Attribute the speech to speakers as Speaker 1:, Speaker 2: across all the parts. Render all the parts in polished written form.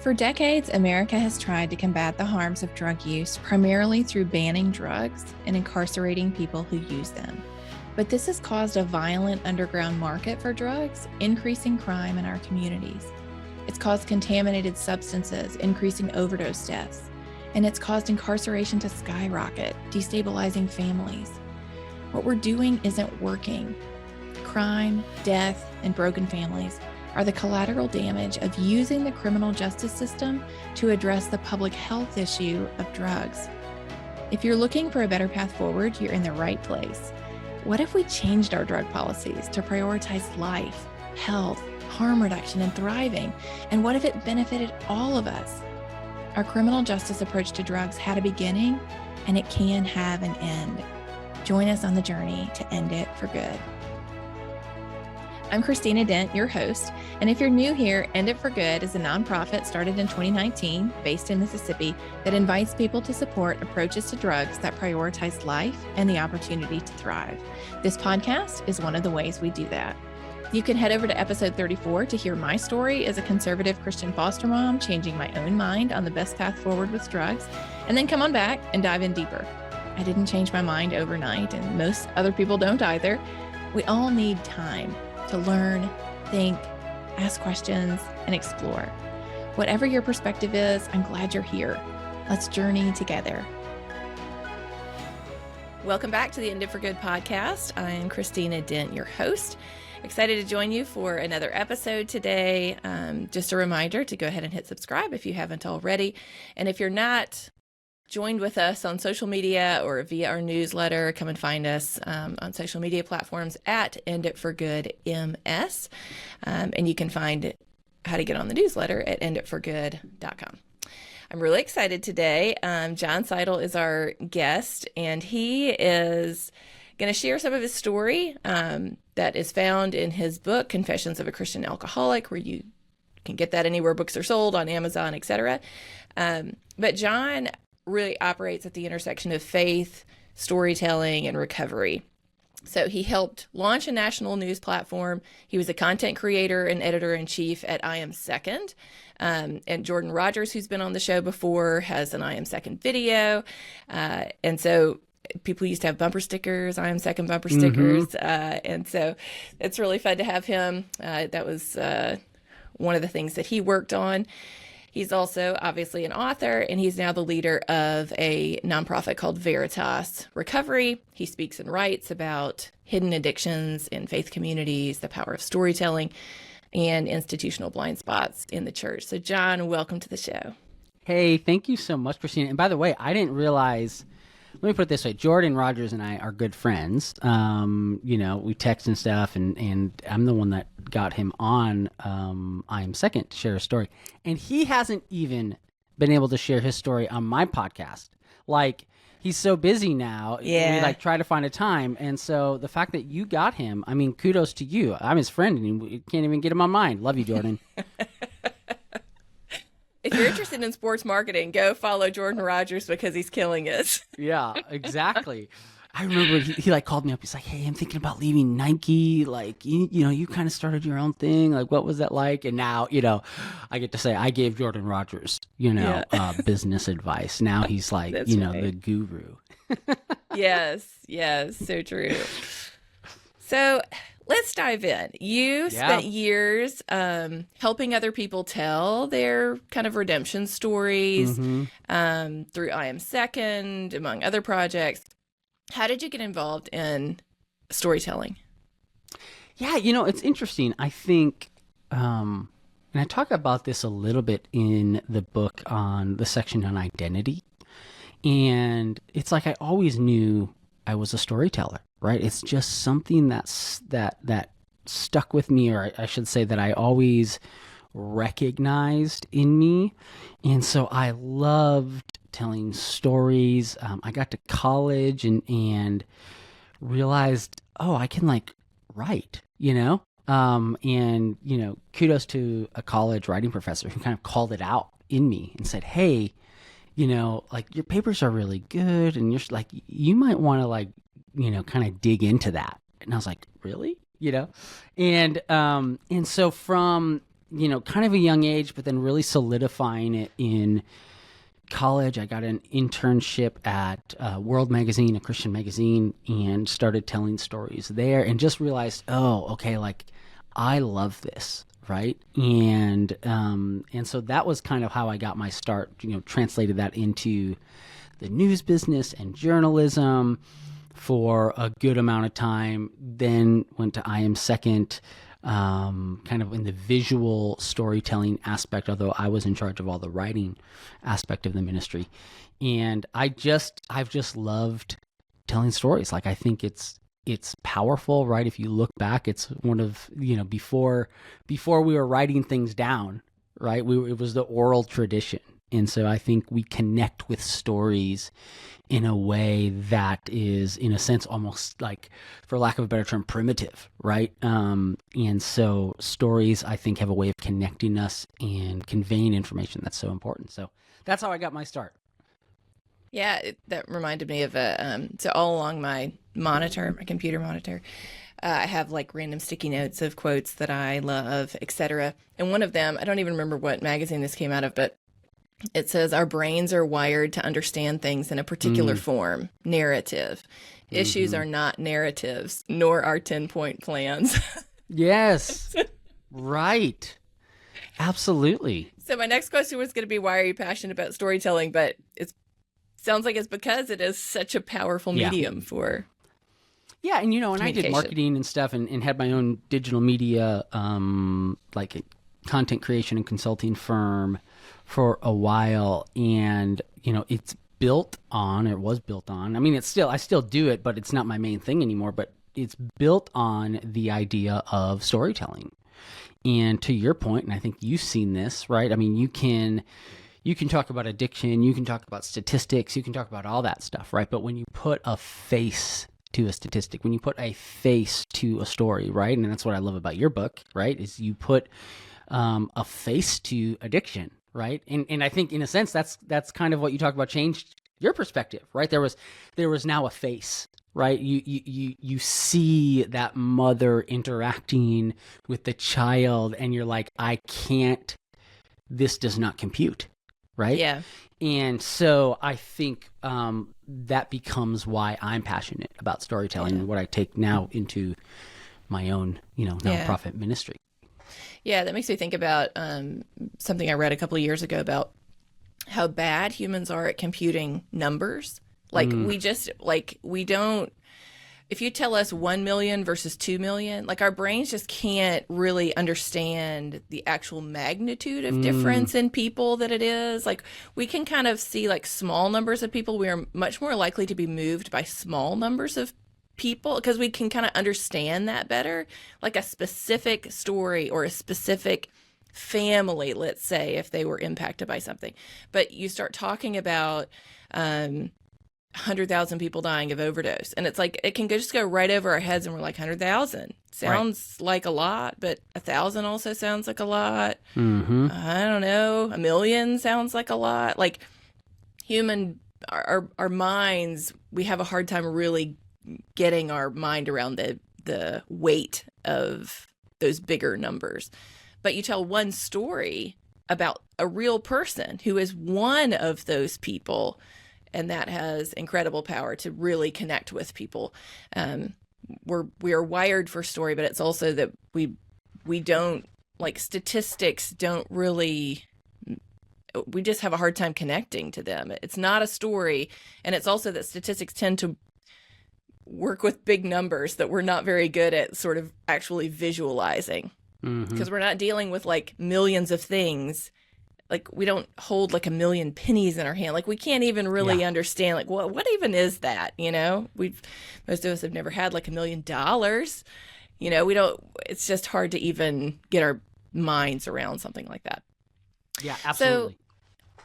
Speaker 1: For decades, America has tried to combat the harms of drug use primarily through banning drugs and incarcerating people who use them. But this has caused a violent underground market for drugs, increasing crime in our communities. It's caused contaminated substances, increasing overdose deaths, and it's caused incarceration to skyrocket, destabilizing families. What we're doing isn't working. Crime, death, and broken families are the collateral damage of using the criminal justice system to address the public health issue of drugs. If you're looking for a better path forward, you're in the right place. What if we changed our drug policies to prioritize life, health, harm reduction, and thriving? And what if it benefited all of us? Our criminal justice approach to drugs had a beginning, and it can have an end. Join us on the journey to end it for good. I'm Christina Dent, your host, and if you're new here, End It for Good is a nonprofit started in 2019, based in Mississippi, that invites people to support approaches to drugs that prioritize life and the opportunity to thrive. This podcast is one of the ways we do that. You can head over to episode 34 to hear my story as a conservative Christian foster mom, changing my own mind on the best path forward with drugs, and then come on back and dive in deeper. I didn't change my mind overnight, and most other people don't either. We all need time to learn, think, ask questions, and explore. Whatever your perspective is, I'm glad you're here. Let's journey together. Welcome back to the End It for Good podcast. I'm Christina Dent, your host. Excited to join you for another episode today. Just a reminder to go ahead and hit subscribe if you haven't already. And if you're not joined with us on social media or via our newsletter, come and find us on social media platforms at End It for Good MS. And you can find how to get on the newsletter at enditforgood.com. I'm really excited today. Jon Seidl is our guest, and he is going to share some of his story that is found in his book, Confessions of a Christian Alcoholic, where you can get that anywhere books are sold, on Amazon, etc. But Jon really operates at the intersection of faith, storytelling, and recovery. So he helped launch a national news platform. He was a content creator and editor-in-chief at I Am Second. And Jordan Rogers, who's been on the show before, has an I Am Second video. And so people used to have bumper stickers, I Am Second bumper stickers. And so it's really fun to have him. That was one of the things that he worked on. He's also obviously an author, and he's now the leader of a nonprofit called Veritas Recovery. He speaks and writes about hidden addictions in faith communities, the power of storytelling, and institutional blind spots in the church. So Jon, welcome to the show.
Speaker 2: Hey, thank you so much, Christina. And by the way, I didn't realize, let me put it this way, Jordan Rogers and I are good friends. We text and stuff, and I'm the one that got him on I Am Second to share his story. And he hasn't even been able to share his story on my podcast. Like, he's so busy now.
Speaker 1: Yeah.
Speaker 2: We try to find a time. And so the fact that you got him, I mean, kudos to you. I'm his friend, and you can't even get him on mine. Love you, Jordan.
Speaker 1: If you're interested in sports marketing, go follow Jordan Rogers because he's killing it.
Speaker 2: Yeah, exactly. I remember he called me up. He's like, "Hey, I'm thinking about leaving Nike. Like, you kind of started your own thing. Like, what was that like?" And now, I get to say I gave Jordan Rogers, business advice. Now he's like,
Speaker 1: That's right.
Speaker 2: The guru.
Speaker 1: Yes, so true. So let's dive in. You spent years helping other people tell their kind of redemption stories through I Am Second, among other projects. How did you get involved in storytelling?
Speaker 2: Yeah, it's interesting. I think, and I talk about this a little bit in the book on the section on identity. And it's like I always knew I was a storyteller, right? It's just something that stuck with me, or I should say that I always recognized in me. And so I loved telling stories. I got to college and realized, I can write, and kudos to a college writing professor who kind of called it out in me and said, "Hey, your papers are really good, and you're you might want to kind of dig into that." And I was like, "Really?" And so from kind of a young age, but then really solidifying it in college. I got an internship at World Magazine, a Christian magazine, and started telling stories there, and just realized, oh, okay, like I love this, right? And so that was kind of how I got my start. Translated that into the news business and journalism for a good amount of time. Then went to I Am Second, kind of in the visual storytelling aspect, although I was in charge of all the writing aspect of the ministry. And I've just loved telling stories. Like, I think it's powerful, right? If you look back, it's one of, before we were writing things down, right? It was the oral tradition. And so I think we connect with stories in a way that is, in a sense, almost like, for lack of a better term, primitive, right? And so stories, I think, have a way of connecting us and conveying information that's so important. So that's how I got my start.
Speaker 1: Yeah, that reminded me of so all along my computer monitor, I have like random sticky notes of quotes that I love, etc. And one of them, I don't even remember what magazine this came out of, but it says, our brains are wired to understand things in a particular form, narrative. Issues are not narratives, nor are 10-point plans.
Speaker 2: Yes, right. Absolutely.
Speaker 1: So my next question was going to be, why are you passionate about storytelling? But it sounds like it's because it is such a powerful medium for
Speaker 2: and I did marketing and stuff, and had my own digital media, like a content creation and consulting firm for a while. And, it's built on, or was built on, I mean, I still do it, but it's not my main thing anymore, but it's built on the idea of storytelling. And to your point, and I think you've seen this, right? I mean, you can talk about addiction, you can talk about statistics, you can talk about all that stuff, right? But when you put a face to a statistic, when you put a face to a story, right? And that's what I love about your book, right? Is you put a face to addiction, right? And I think, in a sense, that's kind of what you talk about changed your perspective, right? There was now a face, right? You see that mother interacting with the child, and you're like, this does not compute, right?
Speaker 1: Yeah.
Speaker 2: And so I think that becomes why I'm passionate about storytelling, and what I take now into my own, nonprofit ministry.
Speaker 1: Yeah, that makes me think about something I read a couple of years ago about how bad humans are at computing numbers. Like, we don't, if you tell us 1 million versus 2 million, like, our brains just can't really understand the actual magnitude of difference in people that it is. Like, we can kind of see, like, small numbers of people. We are much more likely to be moved by small numbers of people because we can kind of understand that better, like a specific story or a specific family, let's say, if they were impacted by something. But you start talking about 100,000 people dying of overdose, and it's like, it can just go right over our heads, and we're like, 100,000 sounds like a lot, but 1,000 also sounds like a lot. I don't know, 1 million sounds like a lot. Like, our minds, we have a hard time really getting our mind around the weight of those bigger numbers. But you tell one story about a real person who is one of those people, and that has incredible power to really connect with people. We are wired for story, but it's also that we don't, like, statistics don't really, we just have a hard time connecting to them. It's not a story, and it's also that statistics tend to work with big numbers that we're not very good at sort of actually visualizing, because we're not dealing with, like, millions of things. Like, we don't hold, like, 1 million pennies in our hand. Like, we can't even really understand, like, what even is that? Most of us have never had, like, $1 million. We don't, it's just hard to even get our minds around something like that.
Speaker 2: Yeah, absolutely.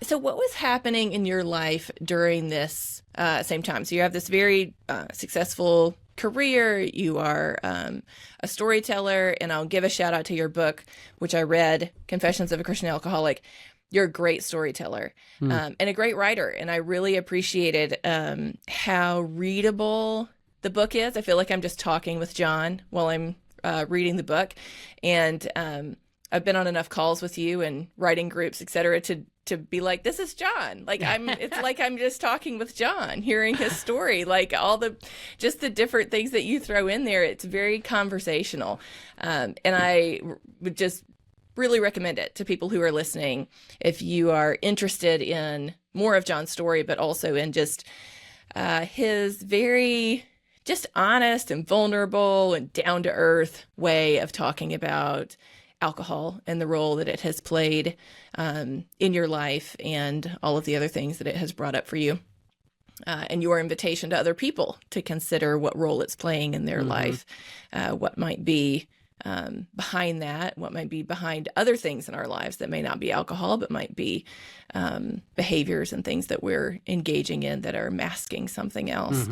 Speaker 1: So what was happening in your life during this same time? So you have this very successful career. You are a storyteller, and I'll give a shout out to your book, which I read, Confessions of a Christian Alcoholic. You're a great storyteller and a great writer, and I really appreciated how readable the book is. I feel like I'm just talking with Jon while I'm reading the book, and I've been on enough calls with you and writing groups, et cetera, to be like, this is Jon. Like it's like I'm just talking with Jon, hearing his story, like just the different things that you throw in there. It's very conversational. And I would just really recommend it to people who are listening. If you are interested in more of Jon's story, but also in just his very just honest and vulnerable and down to earth way of talking about alcohol and the role that it has played in your life and all of the other things that it has brought up for you, and your invitation to other people to consider what role it's playing in their life, what might be behind that, what might be behind other things in our lives that may not be alcohol, but might be behaviors and things that we're engaging in that are masking something else.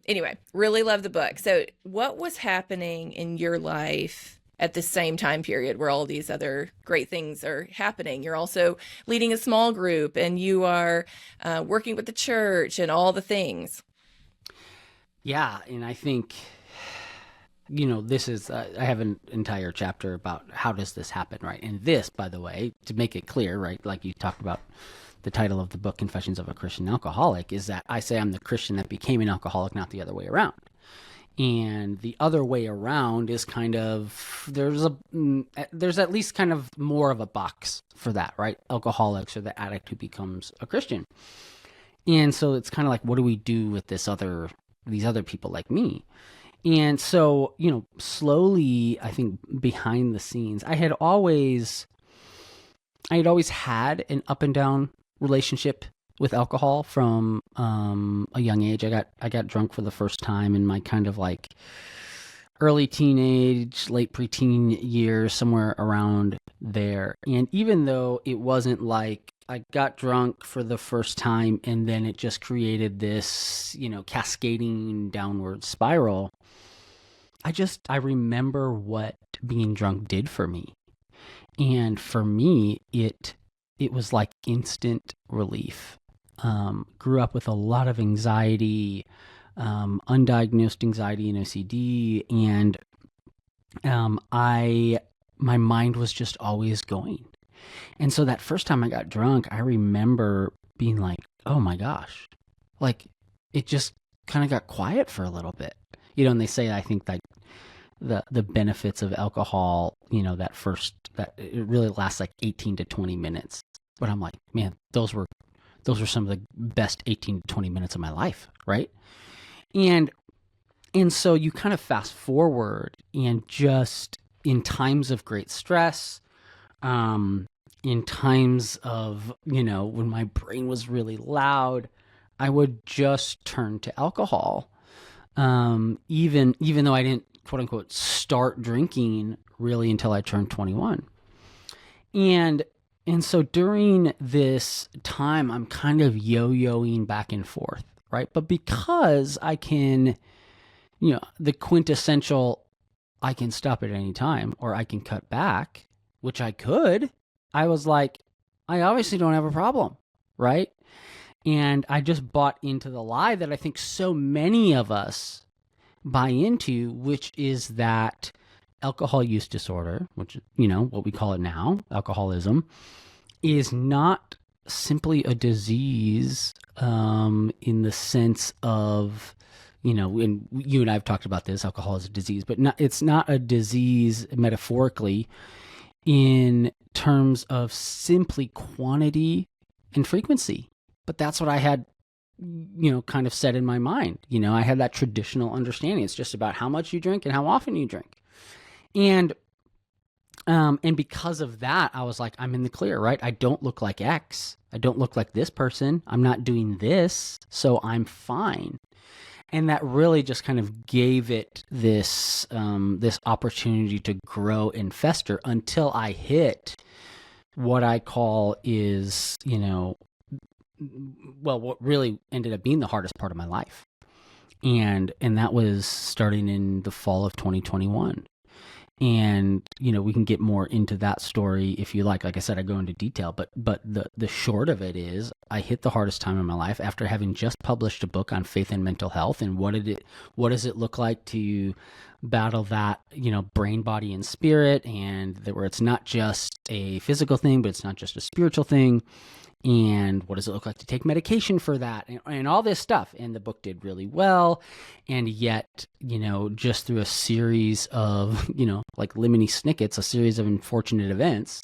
Speaker 1: Anyway, really love the book. So what was happening in your life at the same time period where all these other great things are happening? You're also leading a small group, and you are working with the church and all the things.
Speaker 2: Yeah, and I think, this is, I have an entire chapter about how does this happen, right? And this, by the way, to make it clear, right, like you talked about, the title of the book, Confessions of a Christian Alcoholic, is that I say I'm the Christian that became an alcoholic, not the other way around. And the other way around is kind of, there's at least kind of more of a box for that, right? Alcoholics or the addict who becomes a Christian. And so it's kind of like, what do we do with these other people like me? And so, slowly, I think behind the scenes, I had always had an up and down relationship with alcohol from a young age. I got drunk for the first time in my kind of like early teenage, late preteen years, somewhere around there. And even though it wasn't like I got drunk for the first time and then it just created this, cascading downward spiral, I remember what being drunk did for me. And for me, it was like instant relief. Grew up with a lot of anxiety, undiagnosed anxiety and OCD, and my mind was just always going. And so that first time I got drunk, I remember being like, oh my gosh, like it just kind of got quiet for a little bit. And they say, I think like the benefits of alcohol, that it really lasts like 18 to 20 minutes. But I'm like, man, those were some of the best 18 to 20 minutes of my life, right? And so you kind of fast forward, and just in times of great stress, in times of, when my brain was really loud, I would just turn to alcohol. Even though I didn't, quote unquote, start drinking really until I turned 21. And so during this time, I'm kind of yo-yoing back and forth, right? But because I can, the quintessential, I can stop at any time or I can cut back, which I could, I was like, I obviously don't have a problem, right? And I just bought into the lie that I think so many of us buy into, which is that alcohol use disorder, which, what we call it now, alcoholism, is not simply a disease in the sense of, and you and I have talked about this, alcohol is a disease, but it's not a disease metaphorically in terms of simply quantity and frequency. But that's what I had, kind of set in my mind. I had that traditional understanding. It's just about how much you drink and how often you drink. And because of that, I was like, I'm in the clear, right? I don't look like X. I don't look like this person. I'm not doing this, so I'm fine. And that really just kind of gave it this opportunity to grow and fester until I hit what I call is, what really ended up being the hardest part of my life. And that was starting in the fall of 2021. And, we can get more into that story if you like. Like I said, I go into detail, but the short of it is I hit the hardest time in my life after having just published a book on faith and mental health. And what does it look like to battle that, brain, body, and spirit, and where it's not just a physical thing, but it's not just a spiritual thing. And what does it look like to take medication for that, and all this stuff. And the book did really well. And yet, just through a series of, like Lemony Snicket's, a series of unfortunate events,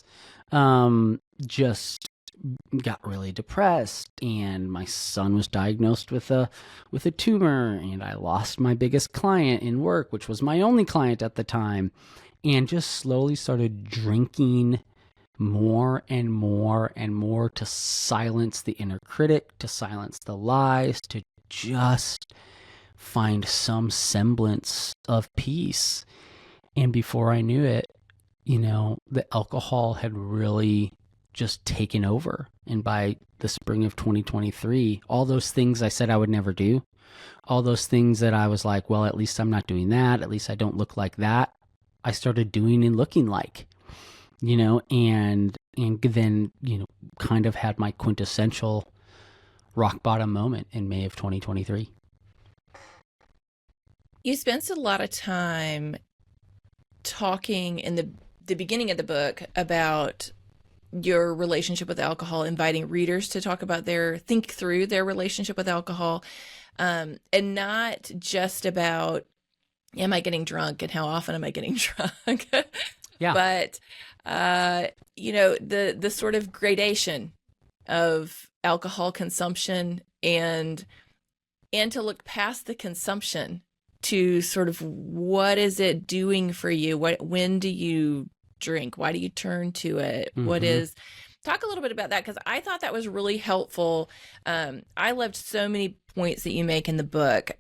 Speaker 2: just got really depressed. And my son was diagnosed with a tumor, and I lost my biggest client in work, which was my only client at the time, and just slowly started drinking more and more and more to silence the inner critic, to silence the lies, to just find some semblance of peace. And before I knew it, the alcohol had really just taken over. And by the spring of 2023, all those things I said I would never do, all those things that I was like, well, at least I'm not doing that, at least I don't look like that, I started doing and looking like. And then, kind of had my quintessential rock bottom moment in May of 2023.
Speaker 1: You spent a lot of time talking in the beginning of the book about your relationship with alcohol, inviting readers to think through their relationship with alcohol, and not just about, am I getting drunk and how often am I getting drunk?
Speaker 2: Yeah.
Speaker 1: But the sort of gradation of alcohol consumption, and to look past the consumption to sort of what is it doing for you? When do you drink? Why do you turn to it?
Speaker 2: Mm-hmm.
Speaker 1: Talk a little bit about that, because I thought that was really helpful. I loved so many points that you make in the book.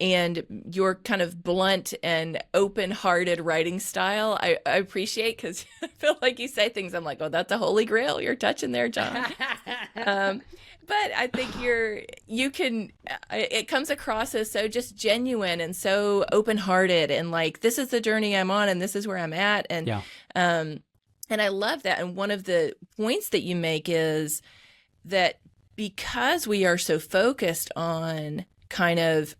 Speaker 1: And your kind of blunt and open-hearted writing style, I appreciate, because I feel like you say things, I'm like, oh, that's a holy grail you're touching there, Jon. But I think it comes across as so just genuine and so open-hearted, and like, this is the journey I'm on and this is where I'm at. And,
Speaker 2: yeah.
Speaker 1: And I love that. And one of the points that you make is that because we are so focused on kind of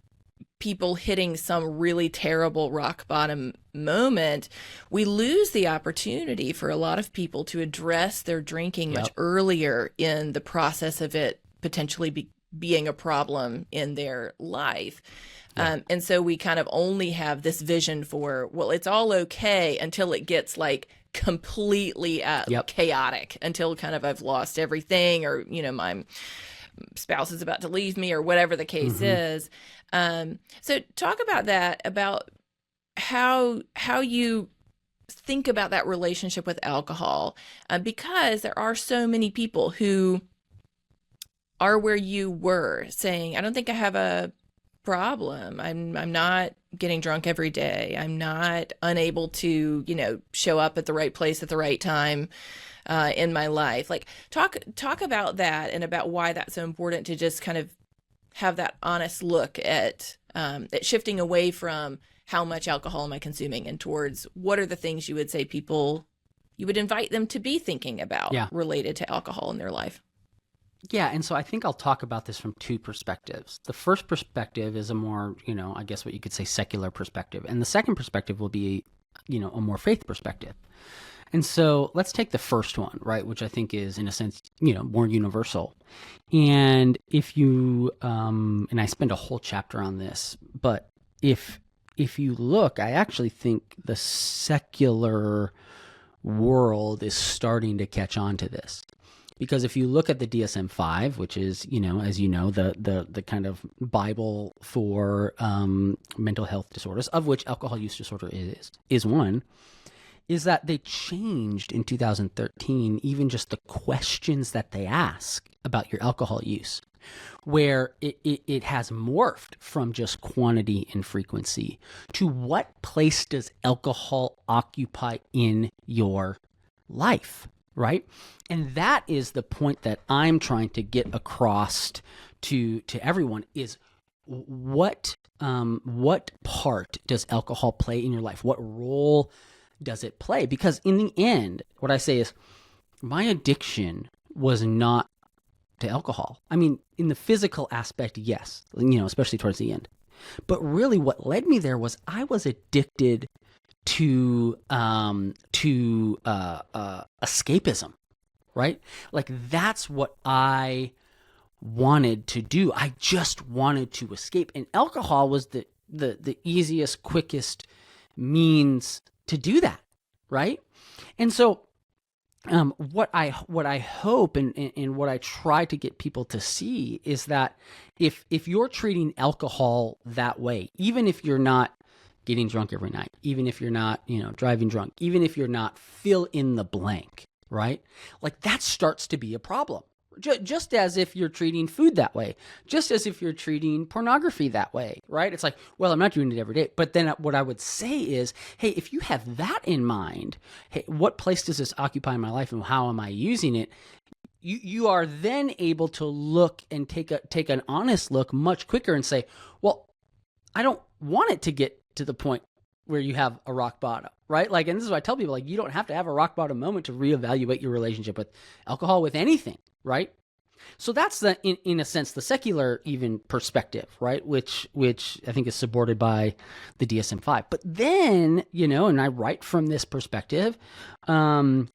Speaker 1: people hitting some really terrible rock bottom moment, we lose the opportunity for a lot of people to address their drinking much earlier in the process of it potentially being a problem in their life. And so we kind of only have this vision for, well, it's all okay until it gets like completely chaotic, until kind of I've lost everything, or, my spouse is about to leave me, or whatever the case is. So talk about that, about how you think about that relationship with alcohol, because there are so many people who are where you were, saying, I don't think I have a problem. I'm not getting drunk every day. I'm not unable to, show up at the right place at the right time in my life. Like, talk about that, and about why that's so important to just kind of have that honest look at shifting away from how much alcohol am I consuming, and towards what are the things you would say you would invite them to be thinking about related to alcohol in their life.
Speaker 2: Yeah, and so I think I'll talk about this from two perspectives. The first perspective is a more, I guess what you could say secular perspective. And the second perspective will be, a more faith perspective. And so let's take the first one, right, which I think is, in a sense, more universal. And if you, and I spend a whole chapter on this, but if you look, I actually think the secular world is starting to catch on to this. Because if you look at the DSM-5, which is, as you know, the kind of Bible for mental health disorders, of which alcohol use disorder is one, is that they changed in 2013 even just the questions that they ask about your alcohol use, where it has morphed from just quantity and frequency to what place does alcohol occupy in your life, right? And that is the point that I'm trying to get across to everyone, is what what part does alcohol play in your life? What role does it play? Because in the end, what I say is my addiction was not to alcohol. I mean, in the physical aspect, yes, especially towards the end. But really what led me there was I was addicted to escapism, right? Like that's what I wanted to do. I just wanted to escape. And alcohol was the easiest, quickest means to do that, right? And so what I hope and what I try to get people to see is that if you're treating alcohol that way, even if you're not getting drunk every night, even if you're not, driving drunk, even if you're not fill in the blank, right? Like that starts to be a problem. Just as if you're treating food that way, just as if you're treating pornography that way, right? It's like, well, I'm not doing it every day. But then what I would say is, hey, if you have that in mind, hey, what place does this occupy in my life and how am I using it? You are then able to look and take an honest look much quicker and say, well, I don't want it to get to the point where you have a rock bottom, right? Like, and this is what I tell people, like, you don't have to have a rock bottom moment to reevaluate your relationship with alcohol, with anything, right? So that's in a sense, the secular even perspective, right? Which I think is supported by the DSM-5. But then, and I write from this perspective, the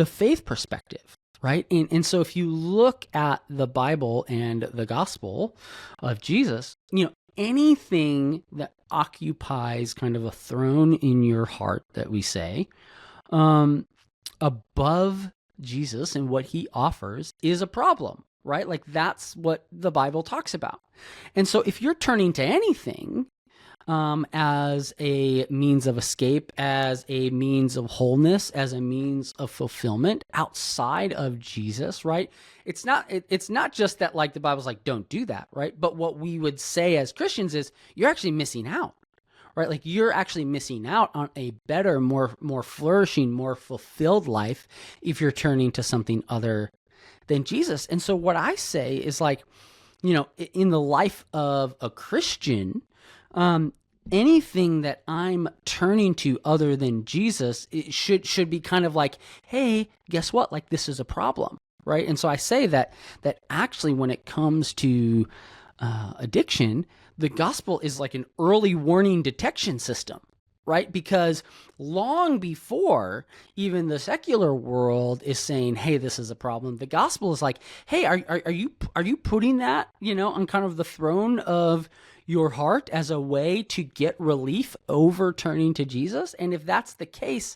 Speaker 2: faith perspective, right? And so if you look at the Bible and the gospel of Jesus, anything that occupies kind of a throne in your heart that we say, above Jesus and what he offers is a problem, right? Like that's what the Bible talks about. And so if you're turning to anything as a means of escape, as a means of wholeness, as a means of fulfillment outside of Jesus, right? It's not just that like the Bible's like, don't do that, right? But what we would say as Christians is you're actually missing out. Right? Like you're actually missing out on a better, more flourishing, more fulfilled life if you're turning to something other than Jesus. And so what I say is like, in the life of a Christian, anything that I'm turning to other than Jesus, it should be kind of like, hey, guess what? Like this is a problem, right? And so I say that actually when it comes to addiction, the gospel is like an early warning detection system, right? Because long before even the secular world is saying, hey, this is a problem, the gospel is like, hey, are you putting that, on kind of the throne of your heart as a way to get relief over turning to Jesus? And if that's the case,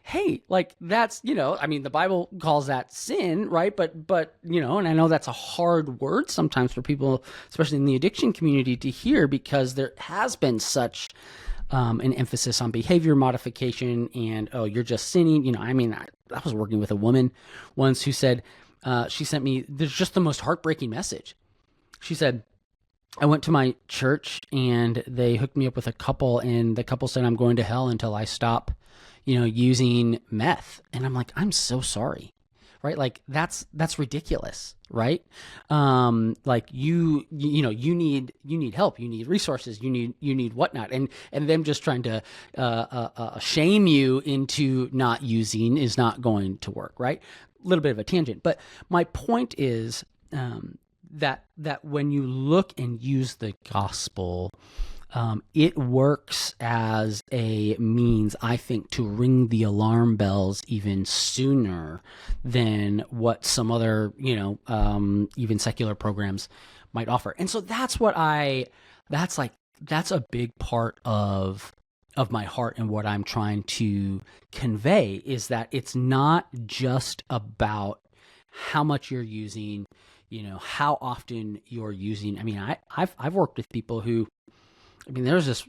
Speaker 2: hey, like that's, the Bible calls that sin, right? But, and I know that's a hard word sometimes for people, especially in the addiction community, to hear because there has been such an emphasis on behavior modification and, oh, you're just sinning. I was working with a woman once who said, she sent me, there's just the most heartbreaking message. She said, I went to my church and they hooked me up with a couple and the couple said, I'm going to hell until I stop using meth. And I'm like, I'm so sorry, right? Like that's ridiculous, right? Like you need help, you need resources, you need whatnot. And them just trying to, shame you into not using is not going to work, right? A little bit of a tangent, but my point is, that when you look and use the gospel, it works as a means, I think, to ring the alarm bells even sooner than what some other, even secular programs might offer. And so that's a big part of my heart and what I'm trying to convey is that it's not just about how much you're using, how often you're using. I mean, I've worked with people who, this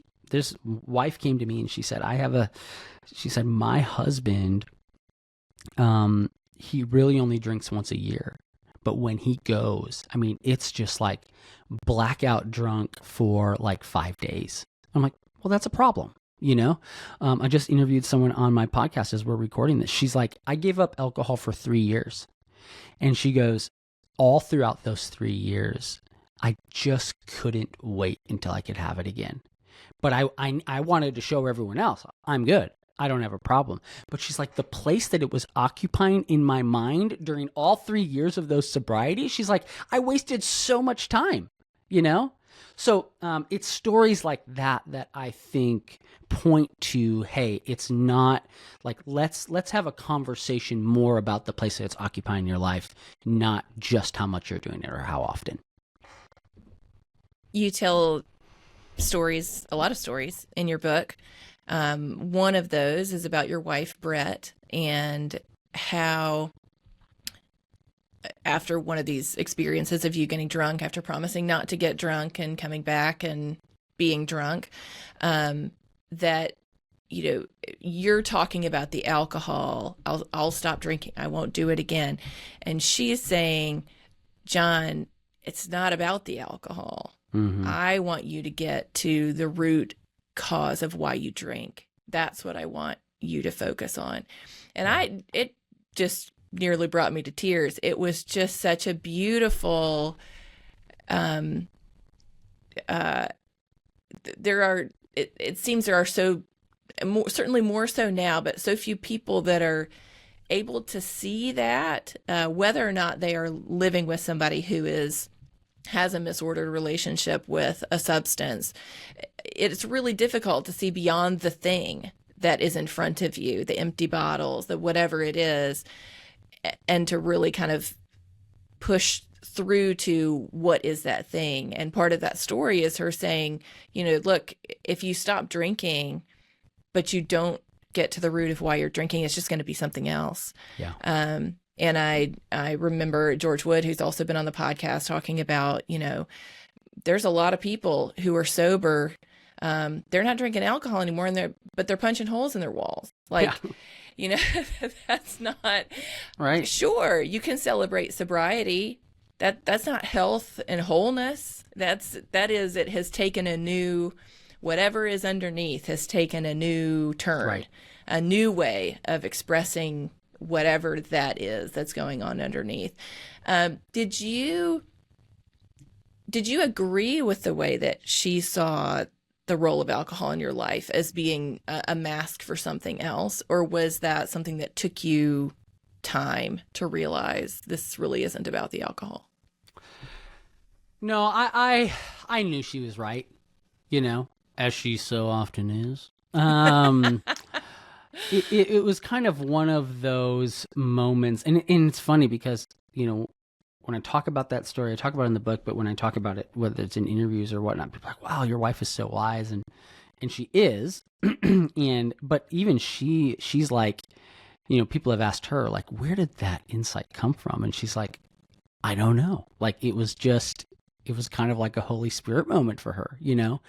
Speaker 2: wife came to me and she said, my husband, he really only drinks once a year, but when he goes, it's just like blackout drunk for like 5 days. I'm like, well, that's a problem. I just interviewed someone on my podcast as we're recording this. She's like, I gave up alcohol for 3 years. And she goes, all throughout those 3 years, I just couldn't wait until I could have it again. But I wanted to show everyone else, I'm good. I don't have a problem. But she's like, the place that it was occupying in my mind during all 3 years of those sobrieties, she's like, I wasted so much time, you know? So it's stories like that that I think point to, hey, it's not like, let's have a conversation more about the place that it's occupying your life, not just how much you're doing it or how often.
Speaker 1: You tell stories, a lot of stories in your book. One of those is about your wife, Brett, and how after one of these experiences of you getting drunk, after promising not to get drunk and coming back and being drunk, that, you know, you're talking about the alcohol. I'll stop drinking. I won't do it again. And she's saying, Jon, it's not about the alcohol.
Speaker 2: Mm-hmm.
Speaker 1: I want you to get to the root cause of why you drink. That's what I want you to focus on. And it just nearly brought me to tears. It was just such a beautiful, it seems there are certainly more so now, but so few people that are able to see that, whether or not they are living with somebody who has a misordered relationship with a substance. It's really difficult to see beyond the thing that is in front of you, the empty bottles, the whatever it is, and to really kind of push through to what is that thing. And part of that story is her saying, you know, look, if you stop drinking, but you don't get to the root of why you're drinking, it's just going to be something else.
Speaker 2: Yeah.
Speaker 1: And I remember George Wood, who's also been on the podcast, talking about, you know, there's a lot of people who are sober. They're not drinking alcohol anymore, but they're punching holes in their walls. Like,
Speaker 2: Yeah.
Speaker 1: you know, that's not
Speaker 2: Right.
Speaker 1: Sure, you can celebrate sobriety. That's not health and wholeness. It has taken a new, whatever is underneath has taken a new turn,
Speaker 2: Right.
Speaker 1: a new way of expressing whatever that is that's going on underneath. Did you agree with the way that she saw the role of alcohol in your life as being a mask for something else? Or was that something that took you time to realize this really isn't about the alcohol?
Speaker 2: No, I knew she was right, you know, as she so often is. It was kind of one of those moments, and it's funny because, you know, when I talk about that story, I talk about it in the book, but when I talk about it, whether it's in interviews or whatnot, people are like, wow, your wife is so wise. And she is. But even she's like, you know, people have asked her, like, where did that insight come from? And she's like, I don't know. Like, it was kind of like a Holy Spirit moment for her, you know,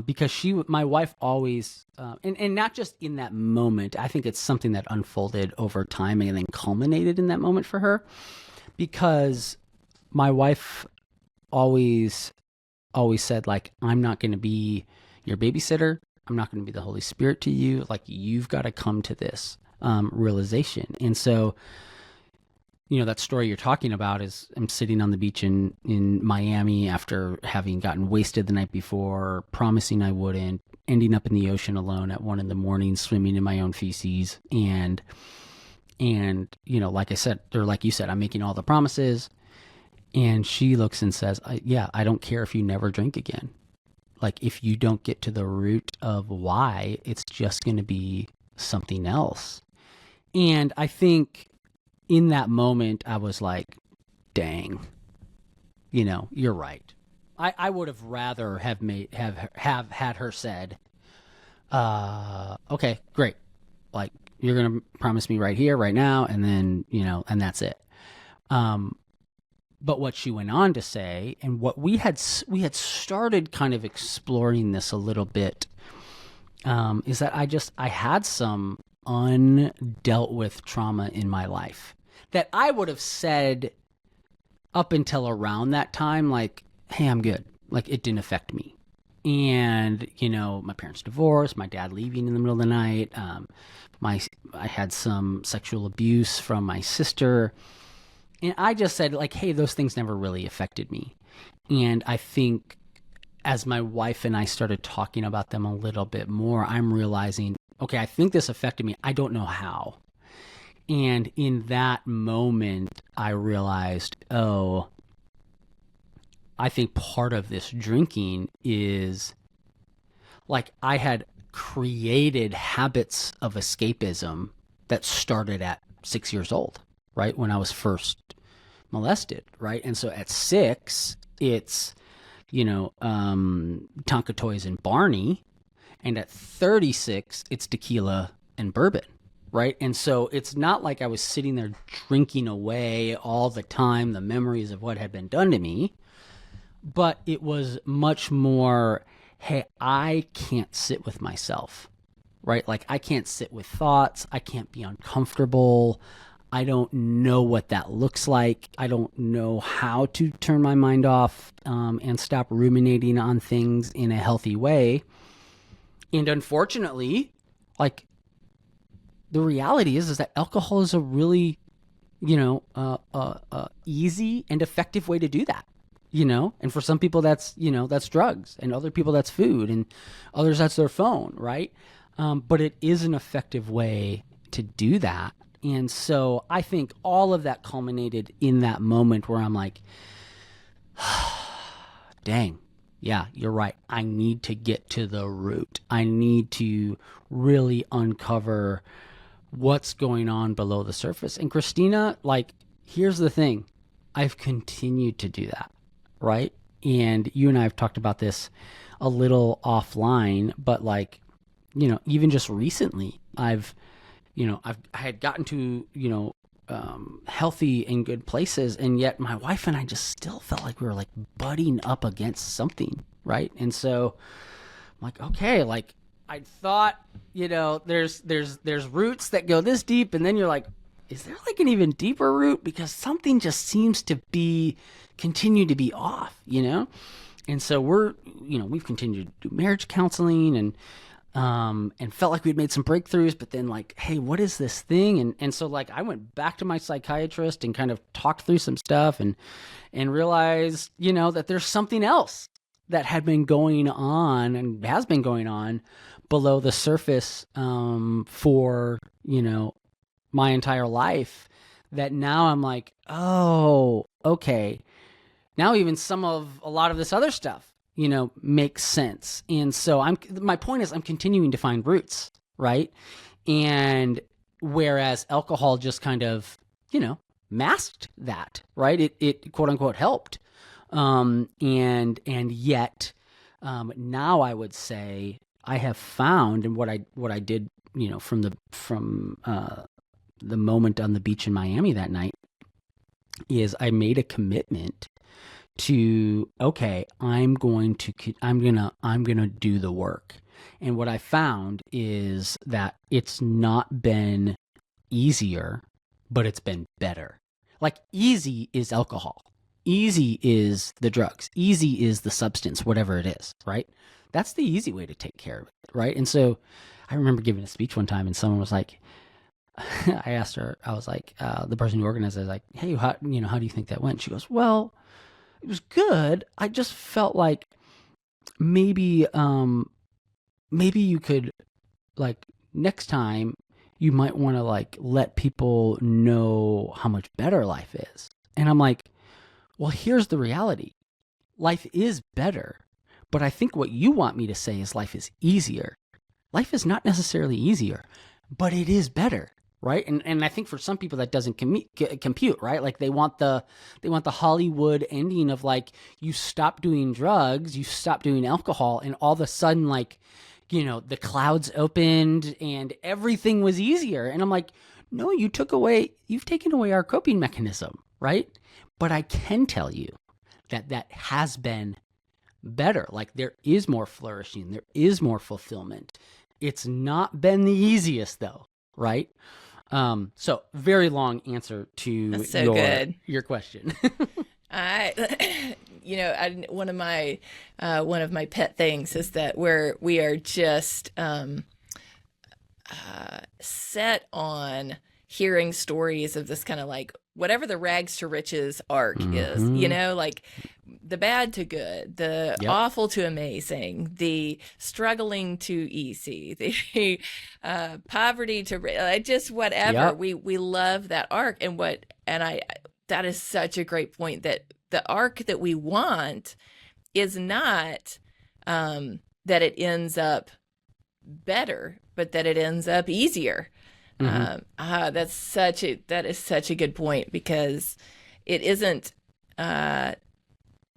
Speaker 2: because my wife always, and not just in that moment, I think it's something that unfolded over time and then culminated in that moment for her, because my wife always said, like, I'm not going to be your babysitter. I'm not going to be the Holy Spirit to you. Like, you've got to come to this realization. And so, you know, that story you're talking about is I'm sitting on the beach in Miami after having gotten wasted the night before, promising I wouldn't, ending up in the ocean alone at 1 a.m, swimming in my own feces. And, you know, like I said, or like you said, I'm making all the promises. And she looks and says, I don't care if you never drink again. Like, if you don't get to the root of why, it's just going to be something else. And I think in that moment, I was like, dang, you know, you're right. I would have rather have had her said, okay, great. Like, you're going to promise me right here, right now. And then, you know, and that's it. But what she went on to say, and what we had started kind of exploring this a little bit, is that I had some undealt with trauma in my life that I would have said up until around that time, like, hey, I'm good. Like, it didn't affect me. And, you know, my parents divorced, my dad leaving in the middle of the night. I had some sexual abuse from my sister. And I just said, like, hey, those things never really affected me. And I think as my wife and I started talking about them a little bit more, I'm realizing, okay, I think this affected me. I don't know how. And in that moment, I realized, oh, I think part of this drinking is like I had created habits of escapism that started at 6 years old, right? When I was first molested, right? And so at 6, it's, Tonka Toys and Barney. And at 36, it's tequila and bourbon, right? And so it's not like I was sitting there drinking away all the time the memories of what had been done to me, but it was much more, hey, I can't sit with myself, right? Like I can't sit with thoughts. I can't be uncomfortable. I don't know what that looks like. I don't know how to turn my mind off and stop ruminating on things in a healthy way. And unfortunately, like the reality is that alcohol is a really, easy and effective way to do that. And for some people that's drugs, and other people that's food, and others that's their phone, right? But it is an effective way to do that. And so I think all of that culminated in that moment where I'm like, dang, yeah, you're right. I need to get to the root. I need to really uncover what's going on below the surface. And Christina, like, here's the thing. I've continued to do that, right? And you and I have talked about this a little offline, but like, even just recently, I had gotten to, healthy and good places. And yet my wife and I just still felt like we were like butting up against something. Right. And so I'm like, okay, like I thought, there's roots that go this deep. And then you're like, is there like an even deeper root? Because something just seems to continue to be off, And so we've continued to do marriage counseling and felt like we'd made some breakthroughs, but then like, hey, what is this thing? And so like I went back to my psychiatrist and kind of talked through some stuff and realized, that there's something else that had been going on and has been going on below the surface for, my entire life, that now I'm like, oh, okay. Now even a lot of this other stuff, makes sense. And so my point is I'm continuing to find roots, right? And whereas alcohol just kind of, masked that, right? It quote unquote helped. And yet, now I would say I have found, and what I did, from the moment on the beach in Miami that night, is I made a commitment to, okay, I'm gonna do the work. And what I found is that it's not been easier, but it's been better. Like easy is alcohol. Easy is the drugs. Easy is the substance, whatever it is, right? That's the easy way to take care of it, right? And so I remember giving a speech one time and someone was like, I asked her, I was like, the person who organized it, I was like, hey, how do you think that went? She goes, well, it was good. I just felt like maybe you could, like, next time you might want to like let people know how much better life is. And I'm like, well, here's the reality. Life is better, but I think what you want me to say is life is easier. Life is not necessarily easier, but it is better. Right. And I think for some people that doesn't compute, right? Like they want the Hollywood ending of like, you stop doing drugs, you stop doing alcohol, and all of a sudden, like, the clouds opened and everything was easier. And I'm like, no, you've taken away our coping mechanism, right? But I can tell you that has been better. Like there is more flourishing, there is more fulfillment. It's not been the easiest though, right? So very long answer to your question.
Speaker 1: One of my pet things is that we are just set on hearing stories of this kind of like whatever the rags to riches arc is, like the bad to good, the awful to amazing, the struggling to easy, the poverty to just whatever. We love that arc, that is such a great point, that the arc that we want is not that it ends up better, but that it ends up easier. That is such a good point, because it isn't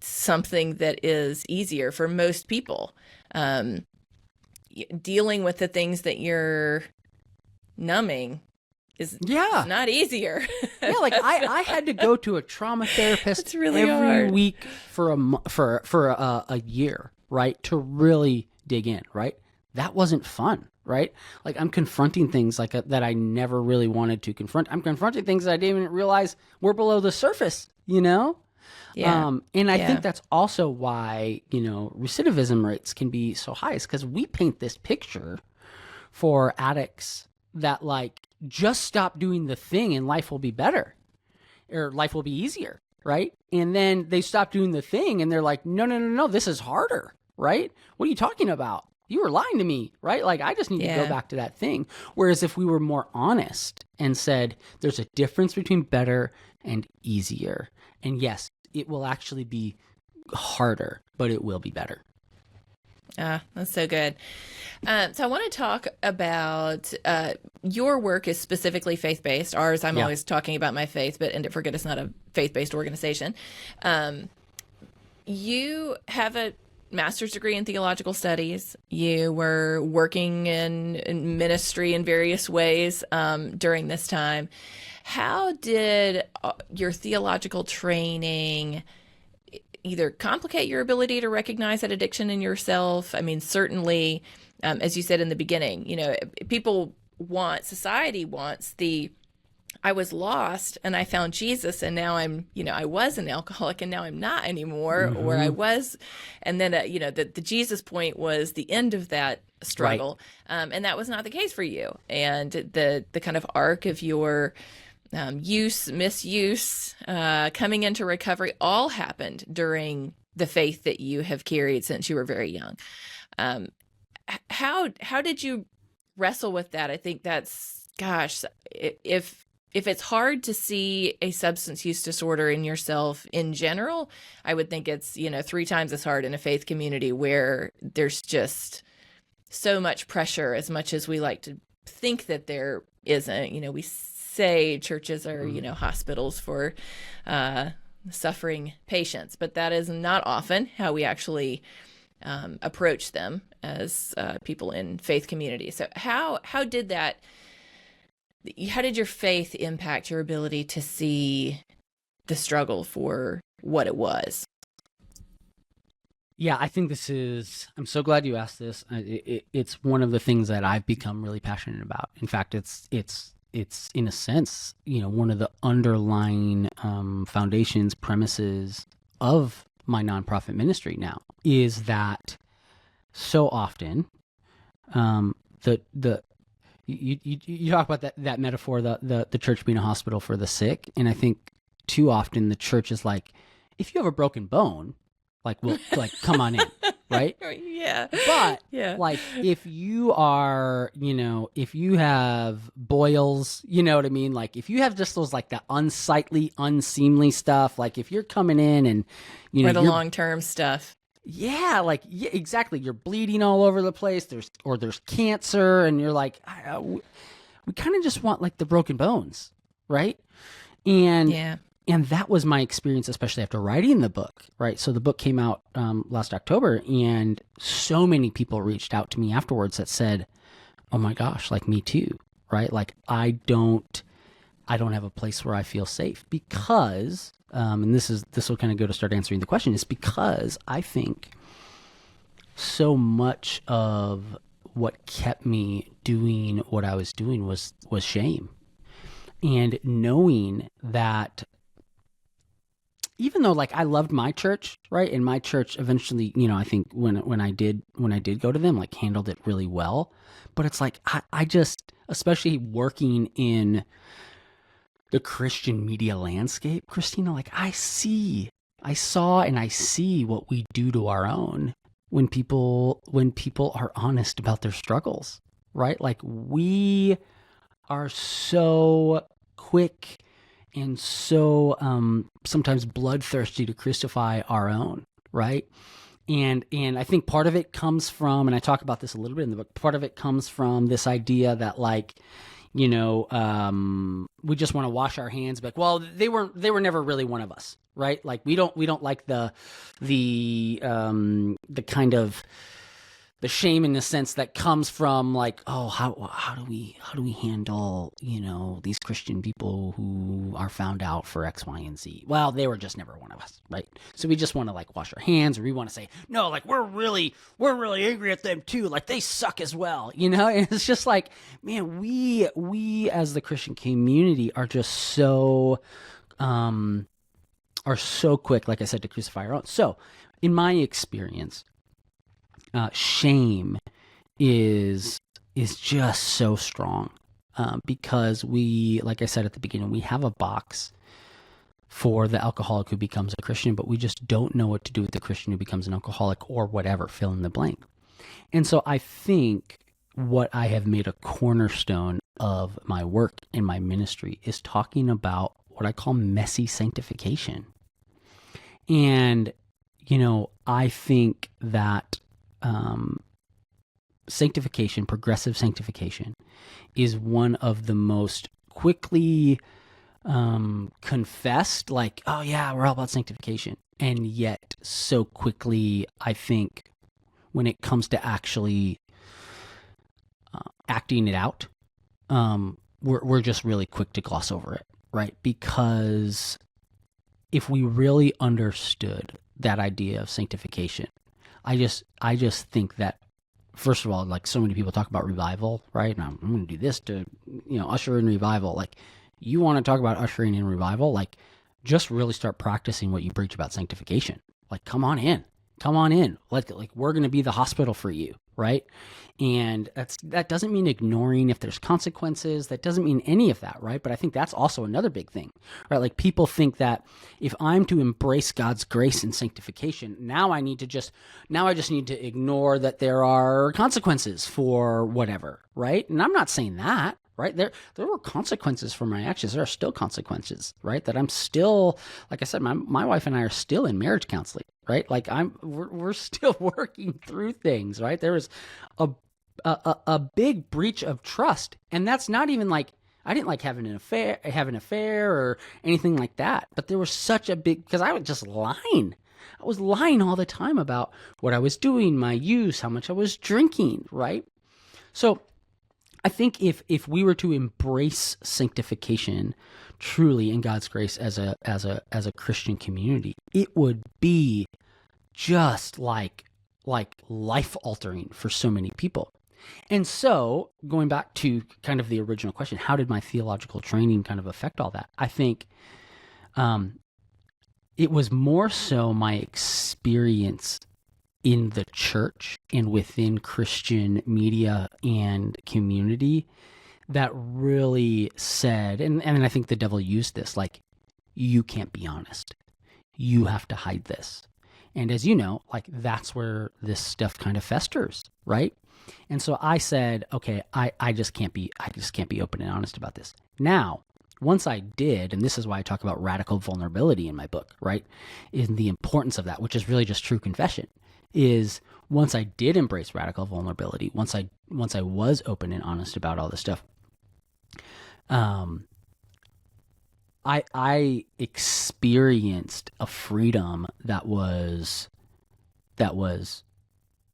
Speaker 1: something that is easier for most people. Dealing with the things that you're numbing is not easier.
Speaker 2: Like I had to go to a trauma therapist
Speaker 1: really
Speaker 2: every
Speaker 1: hard.
Speaker 2: week for a year, right? To really dig in, right? That wasn't fun, right? Like I'm confronting things that I never really wanted to confront. I'm confronting things that I didn't even realize were below the surface, Yeah. And I think that's also why, recidivism rates can be so high, is because we paint this picture for addicts that just stop doing the thing and life will be better, or life will be easier, right? And then they stop doing the thing and they're like, no, this is harder, right? What are you talking about? You were lying to me, right? I just need to go back to that thing. Whereas if we were more honest and said, there's a difference between better and easier. And yes, it will actually be harder, but it will be better.
Speaker 1: That's so good. So I want to talk about your work is specifically faith-based. Ours, I'm always talking about my faith, but and forget it's not a faith-based organization. You have a master's degree in theological studies. You were working in ministry in various ways during this time. How did your theological training either complicate your ability to recognize that addiction in yourself? I mean, certainly, as you said in the beginning, society wants I was lost and I found Jesus and now I was an alcoholic and now I'm not anymore, or I was, and then, the Jesus point was the end of that struggle. Right. And that was not the case for you. And the kind of arc of your misuse, coming into recovery, all happened during the faith that you have carried since you were very young. How did you wrestle with that? I think that's, gosh, if it's hard to see a substance use disorder in yourself in general, I would think it's, 3 times as hard in a faith community where there's just so much pressure, as much as we like to think that there isn't. We say churches are, hospitals for suffering patients, but that is not often how we actually approach them as people in faith communities. So how did your faith impact your ability to see the struggle for what it was?
Speaker 2: Yeah, I think I'm so glad you asked this. It's one of the things that I've become really passionate about. In fact, it's in a sense, one of the underlying foundations, premises of my nonprofit ministry now, is that so often you talk about that metaphor, the church being a hospital for the sick, and I think too often the church is like, if you have a broken bone, come on in, right?
Speaker 1: Yeah.
Speaker 2: But if you are, if you have boils, you know what I mean? If you have just those that unsightly, unseemly stuff, if you're coming in and
Speaker 1: or the long-term stuff.
Speaker 2: Yeah, exactly. You're bleeding all over the place. There's cancer, and you're like, we kind of just want the broken bones, right? And that was my experience, especially after writing the book, right? So the book came out last October, and so many people reached out to me afterwards that said, "Oh my gosh, me too," right? I don't have a place where I feel safe, because, and this will kind of go to start answering the question, is because I think so much of what kept me doing what I was doing was shame, and knowing that. Even though I loved my church, right? And my church eventually, I think when I did go to them, handled it really well. But it's I just, especially working in the Christian media landscape, Christina, like I saw and I see what we do to our own when people are honest about their struggles, right? Like we are so quick and so sometimes bloodthirsty to crucify our own, right? And I think part of it comes from, and I talk about this a little bit in the book, part of it comes from this idea that like, we just want to wash our hands back. Well, they were never really one of us, right? Like we don't like the kind of the shame in the sense that comes from like, oh, how do we handle, these Christian people who are found out for X, Y, and Z? Well, they were just never one of us, right? So we just want to like wash our hands, or we want to say, no, like we're really angry at them too. Like they suck as well, And it's just like, man, we as the Christian community are just so quick, like I said, to crucify our own. So in my experience, shame is just so strong because we, like I said at the beginning, we have a box for the alcoholic who becomes a Christian, but we just don't know what to do with the Christian who becomes an alcoholic or whatever, fill in the blank. And so I think what I have made a cornerstone of my work in my ministry is talking about what I call messy sanctification. And, I think that sanctification, progressive sanctification, is one of the most quickly confessed, like, oh yeah, we're all about sanctification. And yet so quickly, I think, when it comes to actually acting it out, we're just really quick to gloss over it, right? Because if we really understood that idea of sanctification, I just think that, first of all, like so many people talk about revival, right? And I'm going to do this to, usher in revival. Like, you want to talk about ushering in revival? Like, just really start practicing what you preach about sanctification. Like, come on in. Like we're going to be the hospital for you, right? And that doesn't mean ignoring if there's consequences. That doesn't mean any of that, right? But I think that's also another big thing, right? Like people think that if I'm to embrace God's grace and sanctification, now I just need to ignore that there are consequences for whatever, right? And I'm not saying that. Right? There were consequences for my actions. There are still consequences, right? That I'm still, like I said, my wife and I are still in marriage counseling, right? Like we're still working through things, right? There was a big breach of trust, and that's not even like I didn't like have an affair or anything like that. But there was such a big, because I was just lying. I was lying all the time about what I was doing, my use, how much I was drinking, right? So I think if we were to embrace sanctification truly in God's grace as a Christian community, it would be just like life altering for so many people. And so going back to kind of the original question, how did my theological training kind of affect all that? I think it was more so my experience in the church and within Christian media and community that really said, and I think the devil used this, like, you can't be honest. You have to hide this. And as you know, like that's where this stuff kind of festers, right? And so I said, okay, I just can't be open and honest about this. Now, once I did, and this is why I talk about radical vulnerability in my book, right? In the importance of that, which is really just true confession. Is once I did embrace radical vulnerability, once I was open and honest about all this stuff, I experienced a freedom that was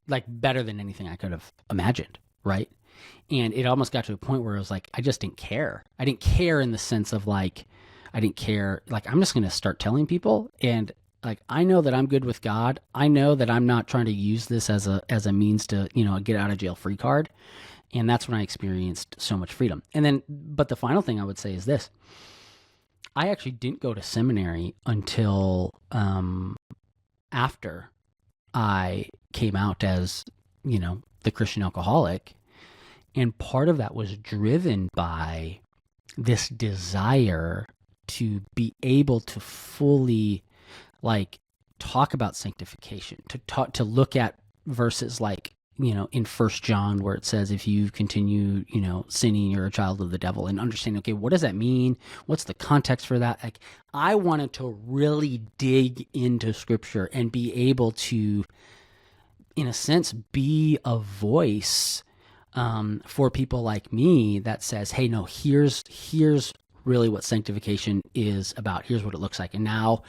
Speaker 2: like better than anything I could have imagined, right? And it almost got to a point where I was like, I just didn't care. I didn't care in the sense of like, I didn't care, like I'm just going to start telling people, and like, I know that I'm good with God. I know that I'm not trying to use this as a means to, get out of jail free card. And that's when I experienced so much freedom. And then, but the final thing I would say is this. I actually didn't go to seminary until after I came out as, the Christian alcoholic. And part of that was driven by this desire to be able to fully like talk about sanctification, to look at verses like, in First John where it says, if you continue, sinning, you're a child of the devil, and understanding, okay, what does that mean? What's the context for that? Like, I wanted to really dig into scripture and be able to, in a sense, be a voice for people like me that says, hey, no, here's really what sanctification is about. Here's what it looks like. And now,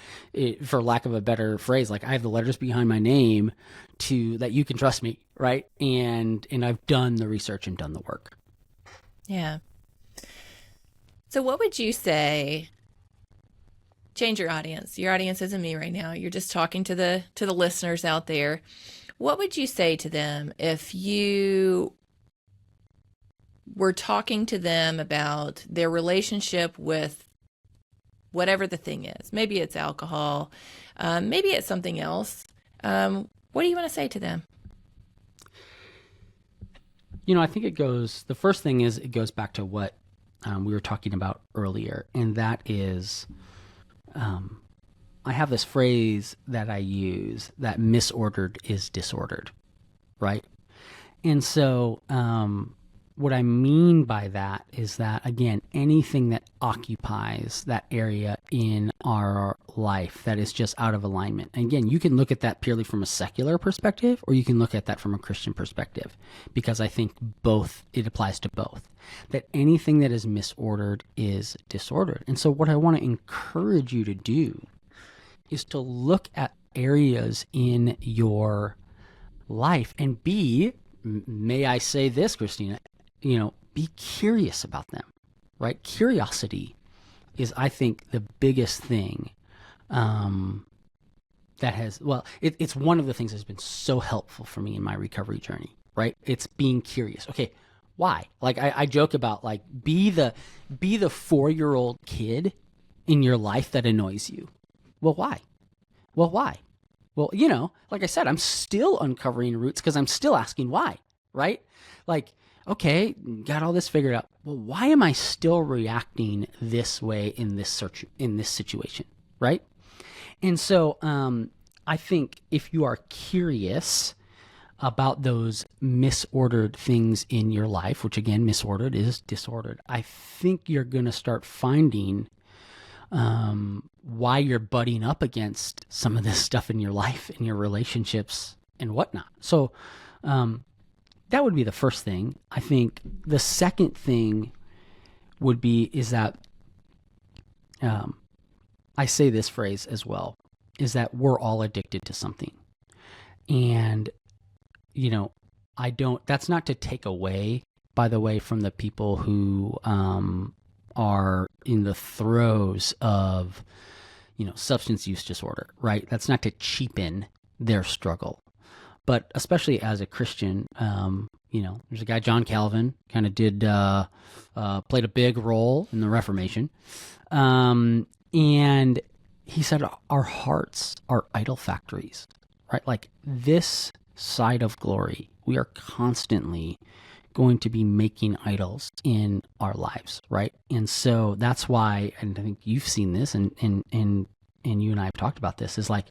Speaker 2: for lack of a better phrase, like I have the letters behind my name that you can trust me, right? And I've done the research and done the work.
Speaker 1: Yeah. So what would you say? Change your audience. Your audience isn't me right now. You're just talking to the listeners out there. What would you say to them if you were talking to them about their relationship with whatever the thing is? Maybe it's alcohol, maybe it's something else. What do you want to say to them?
Speaker 2: I think the first thing is it goes back to what we were talking about earlier, and that is, I have this phrase that I use, that misordered is disordered, right? And so what I mean by that is that, again, anything that occupies that area in our life that is just out of alignment. And again, you can look at that purely from a secular perspective, or you can look at that from a Christian perspective, because I think it applies to both. That anything that is misordered is disordered. And so what I want to encourage you to do is to look at areas in your life and may I say this, Christina, be curious about them, right? Curiosity is, I think, the biggest thing it's one of the things that's been so helpful for me in my recovery journey, right? It's being curious. Okay, why? Like I joke about, like, be the 4-year-old kid in your life that annoys you. Well, why? Well, like I said, I'm still uncovering roots because I'm still asking why, right? Like, okay, got all this figured out. Well, why am I still reacting this way in this situation, right? And so I think if you are curious about those misordered things in your life, which again, misordered is disordered, I think you're going to start finding why you're butting up against some of this stuff in your life, in your relationships and whatnot. So that would be the first thing. I think the second thing is that I say this phrase as well, is that we're all addicted to something. And, that's not to take away, by the way, from the people who are in the throes of, substance use disorder, right? That's not to cheapen their struggle. But especially as a Christian, there's a guy, John Calvin, kind of played a big role in the Reformation. And he said, our hearts are idol factories, right? Like, this side of glory, we are constantly going to be making idols in our lives, right? And so that's why, and I think you've seen this, and you and I have talked about this, is like,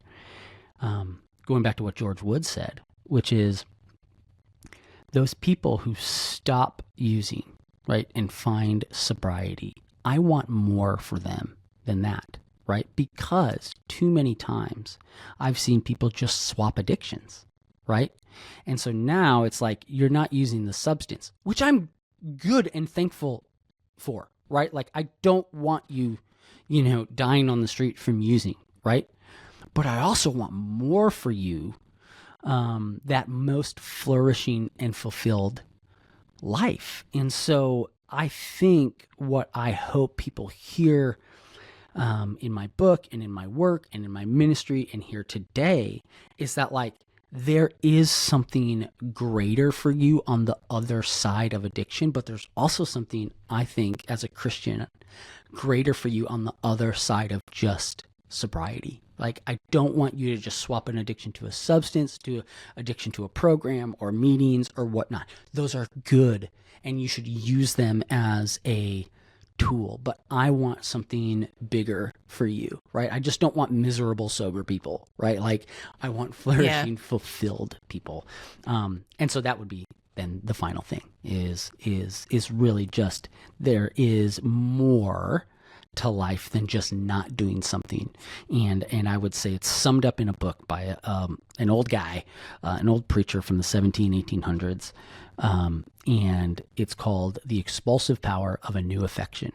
Speaker 2: going back to what George Woods said, which is those people who stop using, right, and find sobriety, I want more for them than that, right? Because too many times I've seen people just swap addictions, right? And so now it's like, you're not using the substance, which I'm good and thankful for, right? Like, I don't want you, dying on the street from using, right? But I also want more for you, that most flourishing and fulfilled life. And so I think what I hope people hear in my book and in my work and in my ministry and here today is that, like, there is something greater for you on the other side of addiction, but there's also something, I think, as a Christian, greater for you on the other side of just sobriety. Like, I don't want you to just swap an addiction to a substance, to addiction to a program or meetings or whatnot. Those are good, and you should use them as a tool, but I want something bigger for you, right? I just don't want miserable, sober people, right? Like I want flourishing, fulfilled people. And so that would be then the final thing is really just there is more to life than just not doing something. And I would say it's summed up in a book by an old guy, an old preacher from the 1800s. And it's called The Expulsive Power of a New Affection.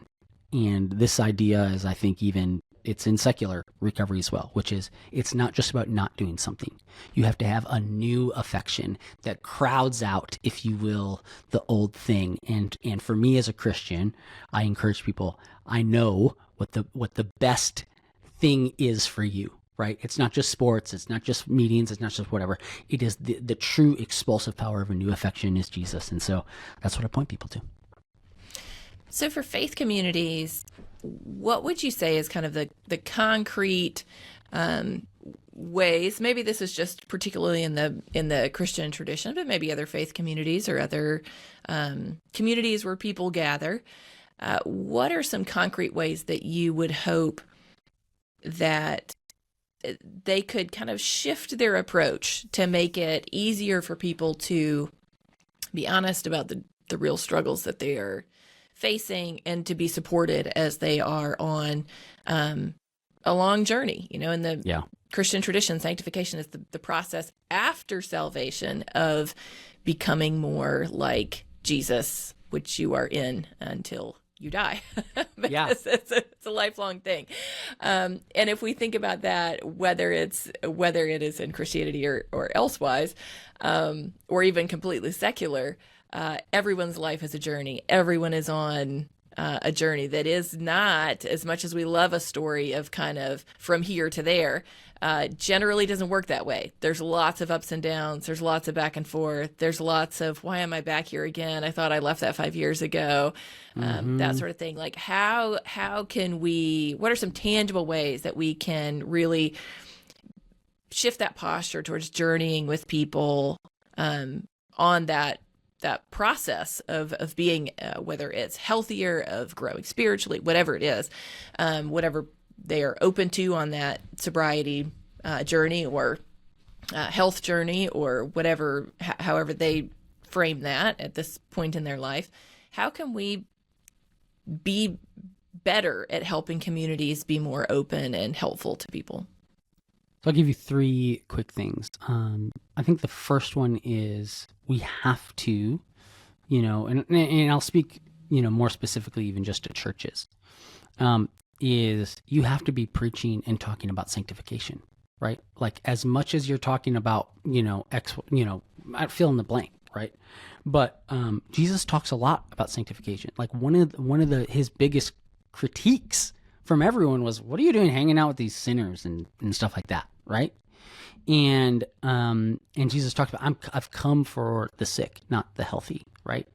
Speaker 2: And this idea is, I think, even it's in secular recovery as well, which is it's not just about not doing something. You have to have a new affection that crowds out, if you will, the old thing. And for me as a Christian, I encourage people, I know what the best thing is for you, right? It's not just sports, it's not just meetings, it's not just whatever. It is the true expulsive power of a new affection is Jesus. And so that's what I point people to.
Speaker 1: So for faith communities, what would you say is kind of the concrete ways? Maybe this is just particularly in the Christian tradition, but maybe other faith communities or other communities where people gather. What are some concrete ways that you would hope that they could kind of shift their approach to make it easier for people to be honest about the real struggles that they are facing and to be supported as they are on a long journey? You know, in the Christian tradition, sanctification is the process after salvation of becoming more like Jesus, which you are in until you die. Because it's a lifelong thing. And if we think about that, whether it is in Christianity or elsewise, or even completely secular, everyone's life is a journey. Everyone is on a journey that is not, as much as we love a story of kind of from here to there, generally doesn't work that way. There's lots of ups and downs. There's lots of back and forth. There's lots of, why am I back here again? I thought I left that 5 years ago. That sort of thing. Like how can what are some tangible ways that we can really shift that posture towards journeying with people on that process of being, whether it's healthier, of growing spiritually, whatever it is, whatever they are open to on that sobriety journey or health journey or whatever, however they frame that at this point in their life. How can we be better at helping communities be more open and helpful to people?
Speaker 2: So I'll give you three quick things. I think the first one is we have to, and I'll speak, more specifically even just to churches, is you have to be preaching and talking about sanctification, right? Like as much as you're talking about, fill in the blank, right? But Jesus talks a lot about sanctification. Like one of his biggest critiques from everyone was, what are you doing hanging out with these sinners and stuff like that, right? And Jesus talked about, I've come for the sick, not the healthy, right?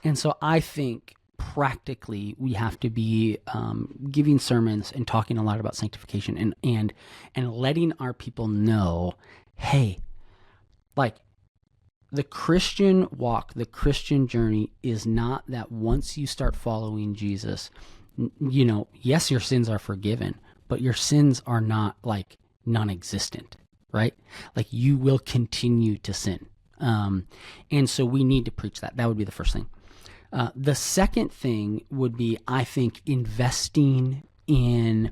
Speaker 2: And so I think practically we have to be giving sermons and talking a lot about sanctification and letting our people know, hey, like the Christian walk, the Christian journey is not that once you start following Jesus, yes, your sins are forgiven, but your sins are not like non-existent, right? Like you will continue to sin. And so we need to preach that. That would be the first thing. The second thing would be, I think, investing in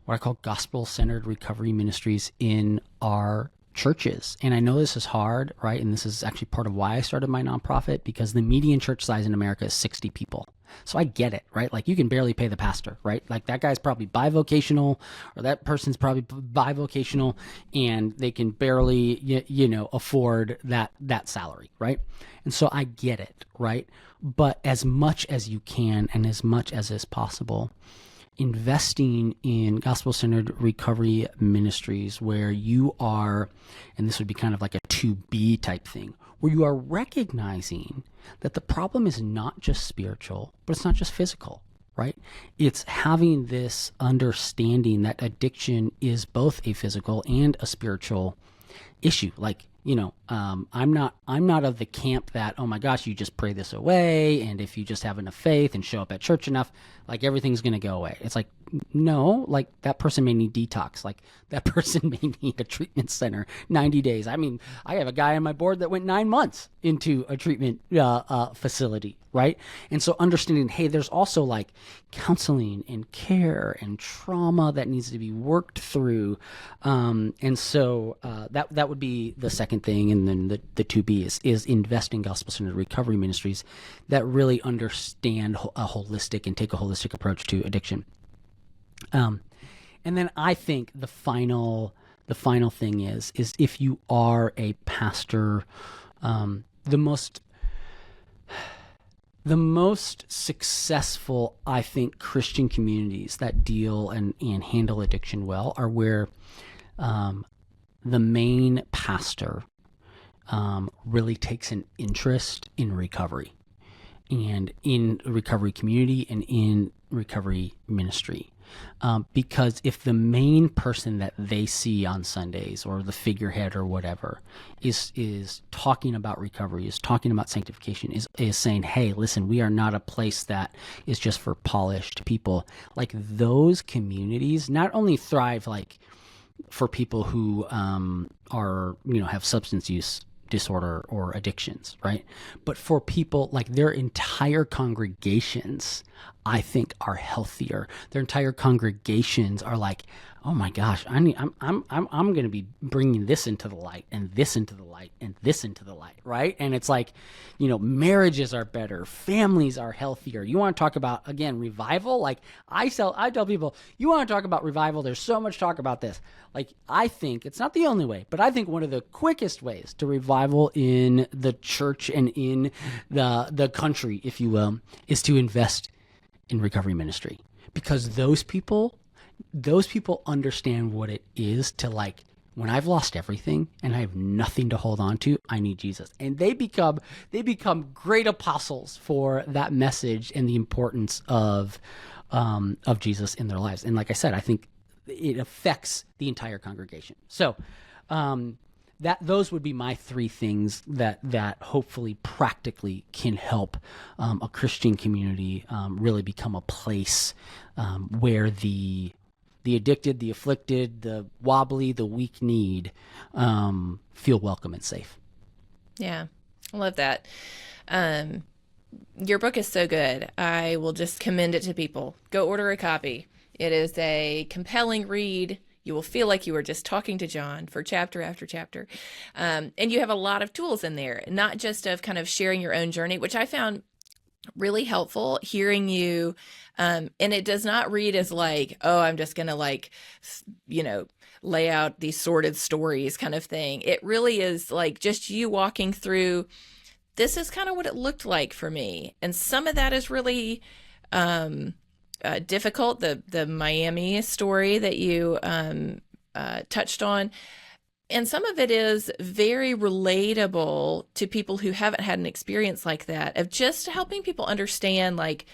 Speaker 2: what I call gospel-centered recovery ministries in our churches. And I know this is hard, right? And this is actually part of why I started my nonprofit, because the median church size in America is 60 people. So I get it, right? Like you can barely pay the pastor, right? Like that guy's probably bivocational or that person's probably bivocational and they can barely, afford that salary, right? And so I get it, right? But as much as you can and as much as is possible, investing in gospel-centered recovery ministries where you are, and this would be kind of like a 2B type thing, where you are recognizing that the problem is not just spiritual, but it's not just physical, right? It's having this understanding that addiction is both a physical and a spiritual issue. Like, I'm not of the camp that, oh my gosh, you just pray this away, and if you just have enough faith and show up at church enough, like everything's going to go away. It's like, no, like that person may need detox. Like that person may need a treatment center, 90 days. I mean, I have a guy on my board that went 9 months into a treatment facility, right? And so understanding, hey, there's also like counseling and care and trauma that needs to be worked through. And so that would be the second thing. And then the 2B is invest in gospel-centered recovery ministries that really understand a holistic and take a holistic approach to addiction. And then I think the final thing is if you are a pastor, the most successful, I think, Christian communities that deal and handle addiction well are where the main pastor really takes an interest in recovery and in recovery community and in recovery ministry. Because if the main person that they see on Sundays or the figurehead or whatever is talking about recovery, is talking about sanctification, is saying, hey, listen, we are not a place that is just for polished people. Like those communities not only thrive like for people who are, have substance use disorder or addictions, right? But for people, like their entire congregations, I think are healthier. Their entire congregations are like, oh my gosh, I'm going to be bringing this into the light and this into the light and this into the light, right? And it's like, marriages are better, families are healthier. You want to talk about, again, revival? Like I tell people, you want to talk about revival? There's so much talk about this. Like I think it's not the only way, but I think one of the quickest ways to revival in the church and in the country, if you will, is to invest in recovery ministry, because those people understand what it is to, like, when I've lost everything and I have nothing to hold on to, I need Jesus. And they become great apostles for that message and the importance of Jesus in their lives. And like I said, I think it affects the entire congregation. So those would be my three things that hopefully practically can help a Christian community really become a place where the addicted, the afflicted, the wobbly, the weak need feel welcome and safe.
Speaker 1: Yeah, I love that. Your book is so good. I will just commend it to people. Go order a copy. It is a compelling read. You will feel like you were just talking to Jon for chapter after chapter. And you have a lot of tools in there, not just of kind of sharing your own journey, which I found really helpful hearing you. And it does not read as like, oh, I'm just going to lay out these sordid stories kind of thing. It really is like just you walking through, this is kind of what it looked like for me. And some of that is really difficult. The Miami story that you touched on. And some of it is very relatable to people who haven't had an experience like that, of just helping people understand, like,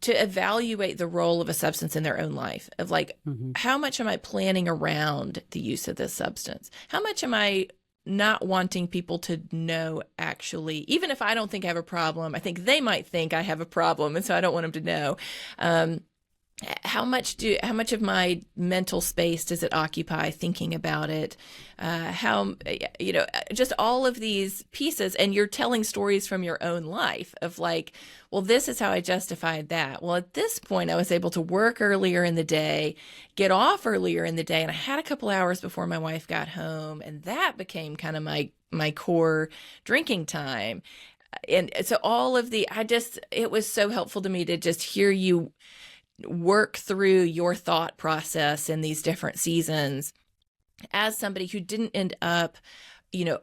Speaker 1: to evaluate the role of a substance in their own life, of like, how much am I planning around the use of this substance? How much am I not wanting people to know, actually, even if I don't think I have a problem, I think they might think I have a problem. And so I don't want them to know. How much of my mental space does it occupy thinking about it? Just all of these pieces, and you're telling stories from your own life of like, well, this is how I justified that. Well, at this point, I was able to work earlier in the day, get off earlier in the day, and I had a couple hours before my wife got home, and that became kind of my core drinking time. And so all of it was so helpful to me to just hear you work through your thought process in these different seasons as somebody who didn't end up,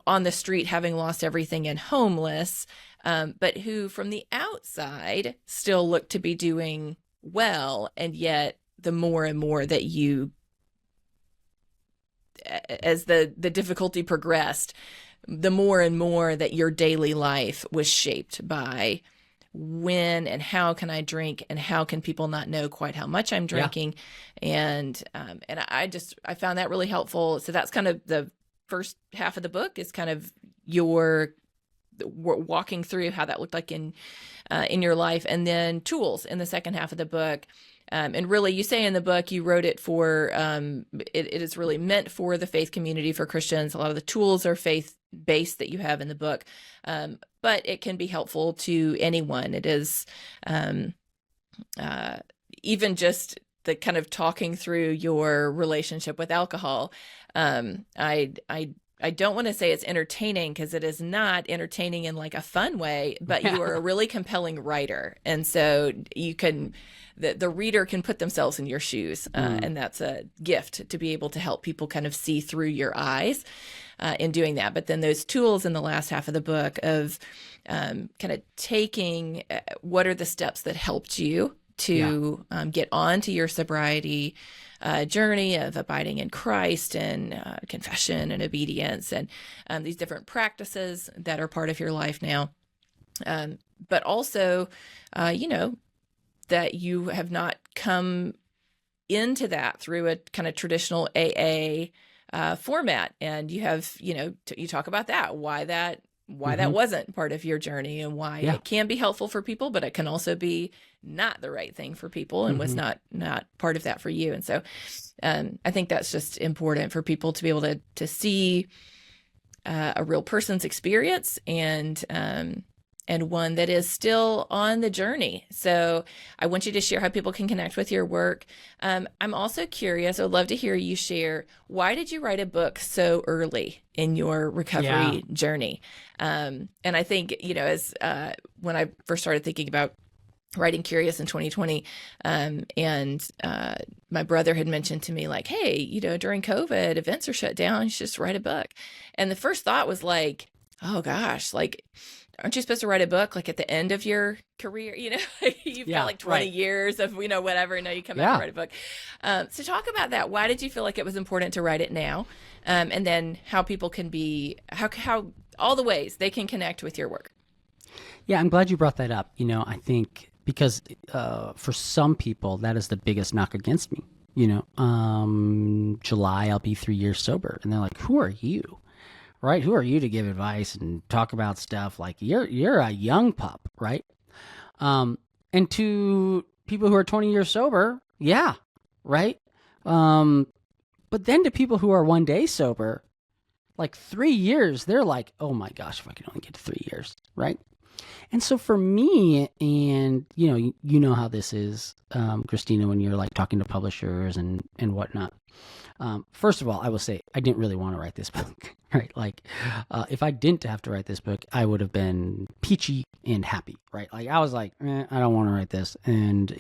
Speaker 1: on the street having lost everything and homeless, but who from the outside still looked to be doing well. And yet the more and more that as the difficulty progressed, the more and more that your daily life was shaped by when and how can I drink, and how can people not know quite how much I'm drinking. Yeah. And I found that really helpful. So that's kind of the first half of the book is kind of your walking through how that looked like in your life, and then tools in the second half of the book. And really, you say in the book, you wrote it for, it is really meant for the faith community, for Christians. A lot of the tools are faith-based that you have in the book, but it can be helpful to anyone. It is even just the kind of talking through your relationship with alcohol. I don't want to say it's entertaining, because it is not entertaining in like a fun way, but you are a really compelling writer. And so you can, the reader can put themselves in your shoes. And that's a gift, to be able to help people kind of see through your eyes in doing that. But then those tools in the last half of the book of kind of taking what are the steps that helped you to get onto your sobriety journey of abiding in Christ, and confession and obedience, and these different practices that are part of your life now. But also, that you have not come into that through a kind of traditional AA format. And you have, you talk about that, why that wasn't part of your journey, and why it can be helpful for people, but it can also be not the right thing for people, and was not part of that for you. And so I think that's just important for people to be able to see a real person's experience, and one that is still on the journey. So I want you to share how people can connect with your work. I'm also curious, I'd love to hear you share, why did you write a book so early in your recovery journey? And I think, as when I first started thinking about writing Curious in 2020, and my brother had mentioned to me, like, hey, during COVID, events are shut down, you should just write a book. And the first thought was like, oh gosh, like, aren't you supposed to write a book like at the end of your career? You've got like 20 years of, whatever. Now you come back and write a book. So talk about that. Why did you feel like it was important to write it now? And then how people can how all the ways they can connect with your work.
Speaker 2: Yeah, I'm glad you brought that up. I think because for some people, that is the biggest knock against me. July, I'll be 3 years sober. And they're like, who are you? Right? Who are you to give advice and talk about stuff? Like, you're a young pup, right? And to people who are 20 years sober, yeah, right? But then to people who are 1 day sober, like 3 years, they're like, oh my gosh, if I could only get to 3 years, right? And so for me, and you know how this is, Christina, when you're like talking to publishers and whatnot. First of all, I will say I didn't really want to write this book, right? Like, if I didn't have to write this book, I would have been peachy and happy, right? Like, I was like, I don't want to write this. And,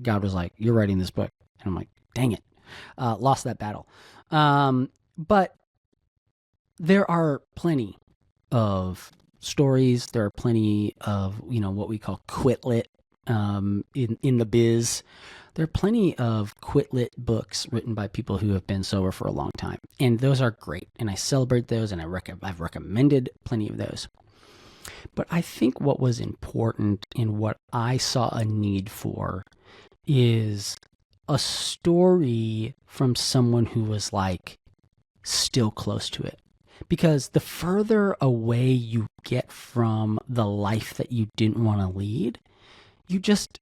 Speaker 2: God was like, you're writing this book. And I'm like, dang it. Lost that battle. But there are plenty of stories. There are plenty of, what we call quit lit in the biz. There are plenty of quit lit books written by people who have been sober for a long time. And those are great. And I celebrate those, and I've recommended plenty of those. But I think what was important and what I saw a need for is a story from someone who was like still close to it. Because the further away you get from the life that you didn't want to lead, you just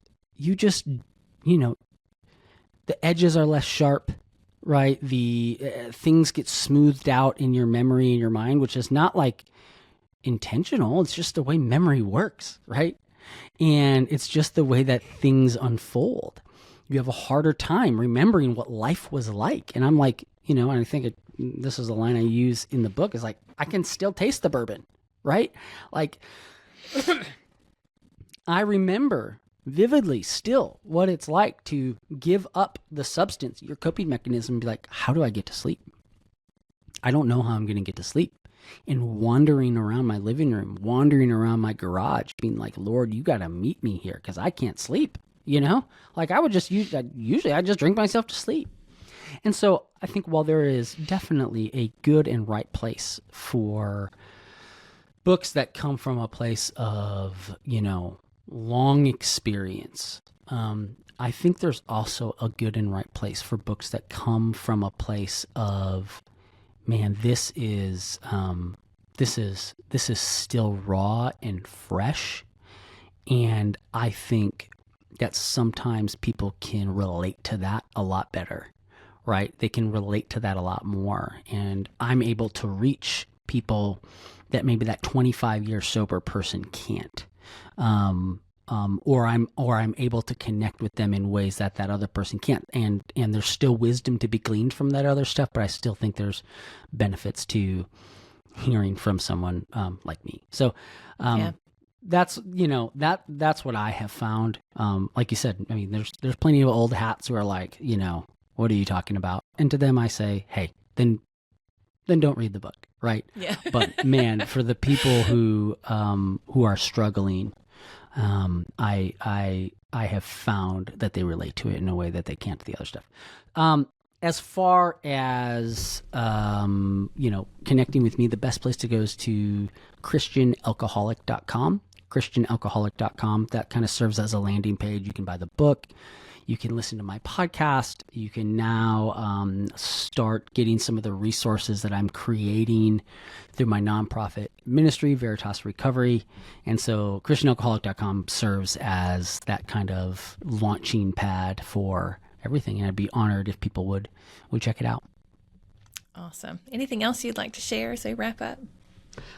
Speaker 2: the edges are less sharp, right? The things get smoothed out in your memory and your mind, which is not like intentional. It's just the way memory works, right? And it's just the way that things unfold. You have a harder time remembering what life was like. And I'm like, and I think this is a line I use in the book, is like, I can still taste the bourbon, right? Like, I remember vividly still what it's like to give up the substance, your coping mechanism, and be like, how do I get to sleep? I don't know how I'm going to get to sleep. And wandering around my living room, wandering around my garage, being like, Lord, you got to meet me here because I can't sleep, Like, I would just usually I just drink myself to sleep. And so I think while there is definitely a good and right place for books that come from a place of, long experience, I think there's also a good and right place for books that come from a place of man, this is still raw and fresh. And I think that sometimes people can relate to that a lot better, right? They can relate to that a lot more. And I'm able to reach people that maybe that 25-year sober person can't. Or I'm able to connect with them in ways that other person can't. And there's still wisdom to be gleaned from that other stuff, but I still think there's benefits to hearing from someone like me. So that's that's what I have found. Like you said, I mean, there's plenty of old hats who are like, what are you talking about? And to them I say, hey, then don't read the book, right?
Speaker 1: Yeah.
Speaker 2: But man, for the people who are struggling, I have found that they relate to it in a way that they can't to the other stuff. As far as, connecting with me, the best place to go is to christianalcoholic.com, christianalcoholic.com. That kind of serves as a landing page. You can buy the book. You can listen to my podcast. You can now start getting some of the resources that I'm creating through my nonprofit ministry, Veritas Recovery. And so christianalcoholic.com serves as that kind of launching pad for everything. And I'd be honored if people would check it out.
Speaker 1: Awesome. Anything else you'd like to share as we wrap up?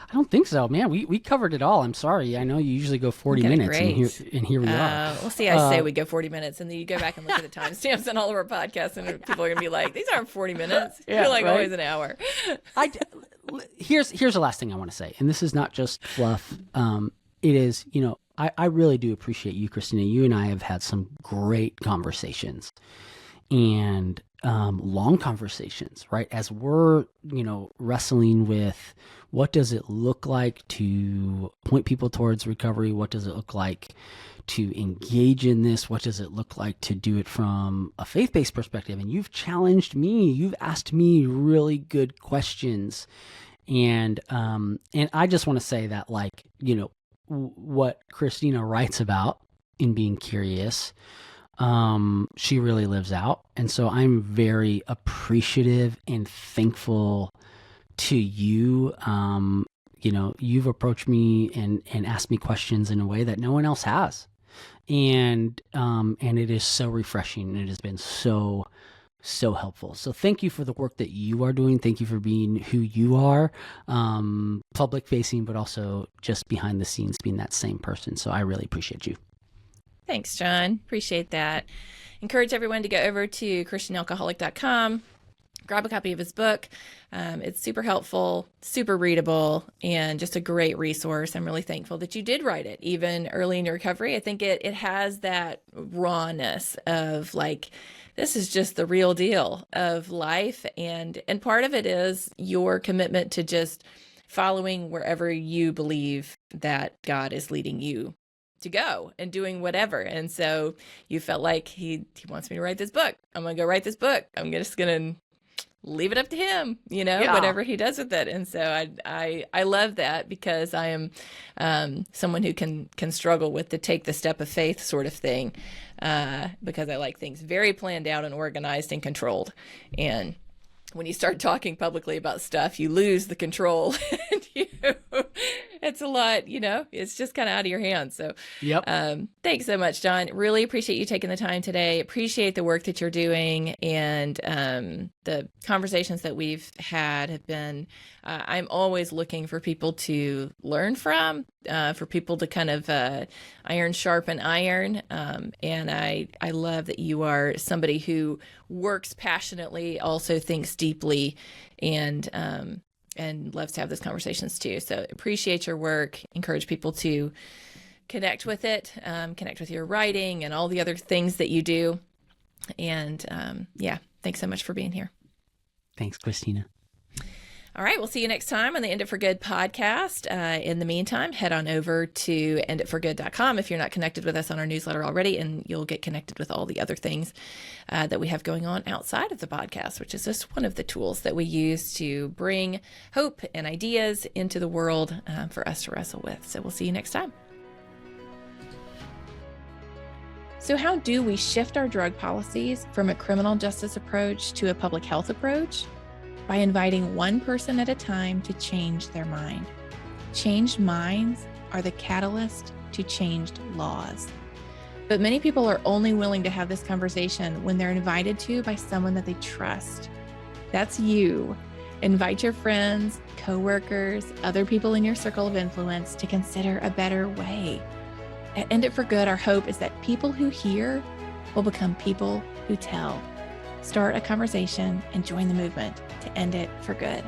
Speaker 2: I don't think so, man. We covered it all. I'm sorry. I know you usually go 40 minutes, and here we are.
Speaker 1: We'll see. I say we go 40 minutes, and then you go back and look at the timestamps on all of our podcasts, and people are going to be like, "These aren't 40 minutes.
Speaker 2: Yeah,
Speaker 1: You're like
Speaker 2: right?
Speaker 1: always an hour."
Speaker 2: Here's the last thing I want to say, and this is not just fluff. It is, I really do appreciate you, Christina. You and I have had some great conversations, and long conversations, right? As we're, wrestling with what does it look like to point people towards recovery? What does it look like to engage in this? What does it look like to do it from a faith-based perspective? And you've challenged me. You've asked me really good questions. And I just want to say that, like, what Christina writes about in Being Curious, she really lives out. And so I'm very appreciative and thankful to you. You've approached me and asked me questions in a way that no one else has. And it is so refreshing, and it has been so helpful. So thank you for the work that you are doing. Thank you for being who you are, public facing, but also just behind the scenes, being that same person. So I really appreciate you.
Speaker 1: Thanks, Jon. Appreciate that. Encourage everyone to go over to christianalcoholic.com, grab a copy of his book. It's super helpful, super readable, and just a great resource. I'm really thankful that you did write it, even early in your recovery. I think it has that rawness of, like, this is just the real deal of life. And part of it is your commitment to just following wherever you believe that God is leading you to go and doing whatever. And so you felt like he wants me to write this book. I'm going to go write this book. I'm just going to leave it up to him, whatever he does with it. And so I love that, because I am someone who can struggle with the take the step of faith sort of thing, because I like things very planned out and organized and controlled. And when you start talking publicly about stuff, you lose the control. And it's a lot, it's just kind of out of your hands. So thanks so much, Jon. Really appreciate you taking the time today. Appreciate the work that you're doing. And the conversations that we've had have been, I'm always looking for people to learn from, for people to kind of iron sharpen iron. And I love that you are somebody who works passionately, also thinks deeply, and loves to have those conversations too. So appreciate your work. Encourage people to connect with it, connect with your writing and all the other things that you do. And thanks so much for being here.
Speaker 2: Thanks, Christina.
Speaker 1: All right, we'll see you next time on the End It for Good podcast. In the meantime, head on over to enditforgood.com if you're not connected with us on our newsletter already, and you'll get connected with all the other things that we have going on outside of the podcast, which is just one of the tools that we use to bring hope and ideas into the world for us to wrestle with. So we'll see you next time. So how do we shift our drug policies from a criminal justice approach to a public health approach? by inviting one person at a time to change their mind. Changed minds are the catalyst to changed laws. But many people are only willing to have this conversation when they're invited to by someone that they trust. That's you. Invite your friends, coworkers, other people in your circle of influence to consider a better way. At End It for Good, our hope is that people who hear will become people who tell. Start a conversation and join the movement to end it for good.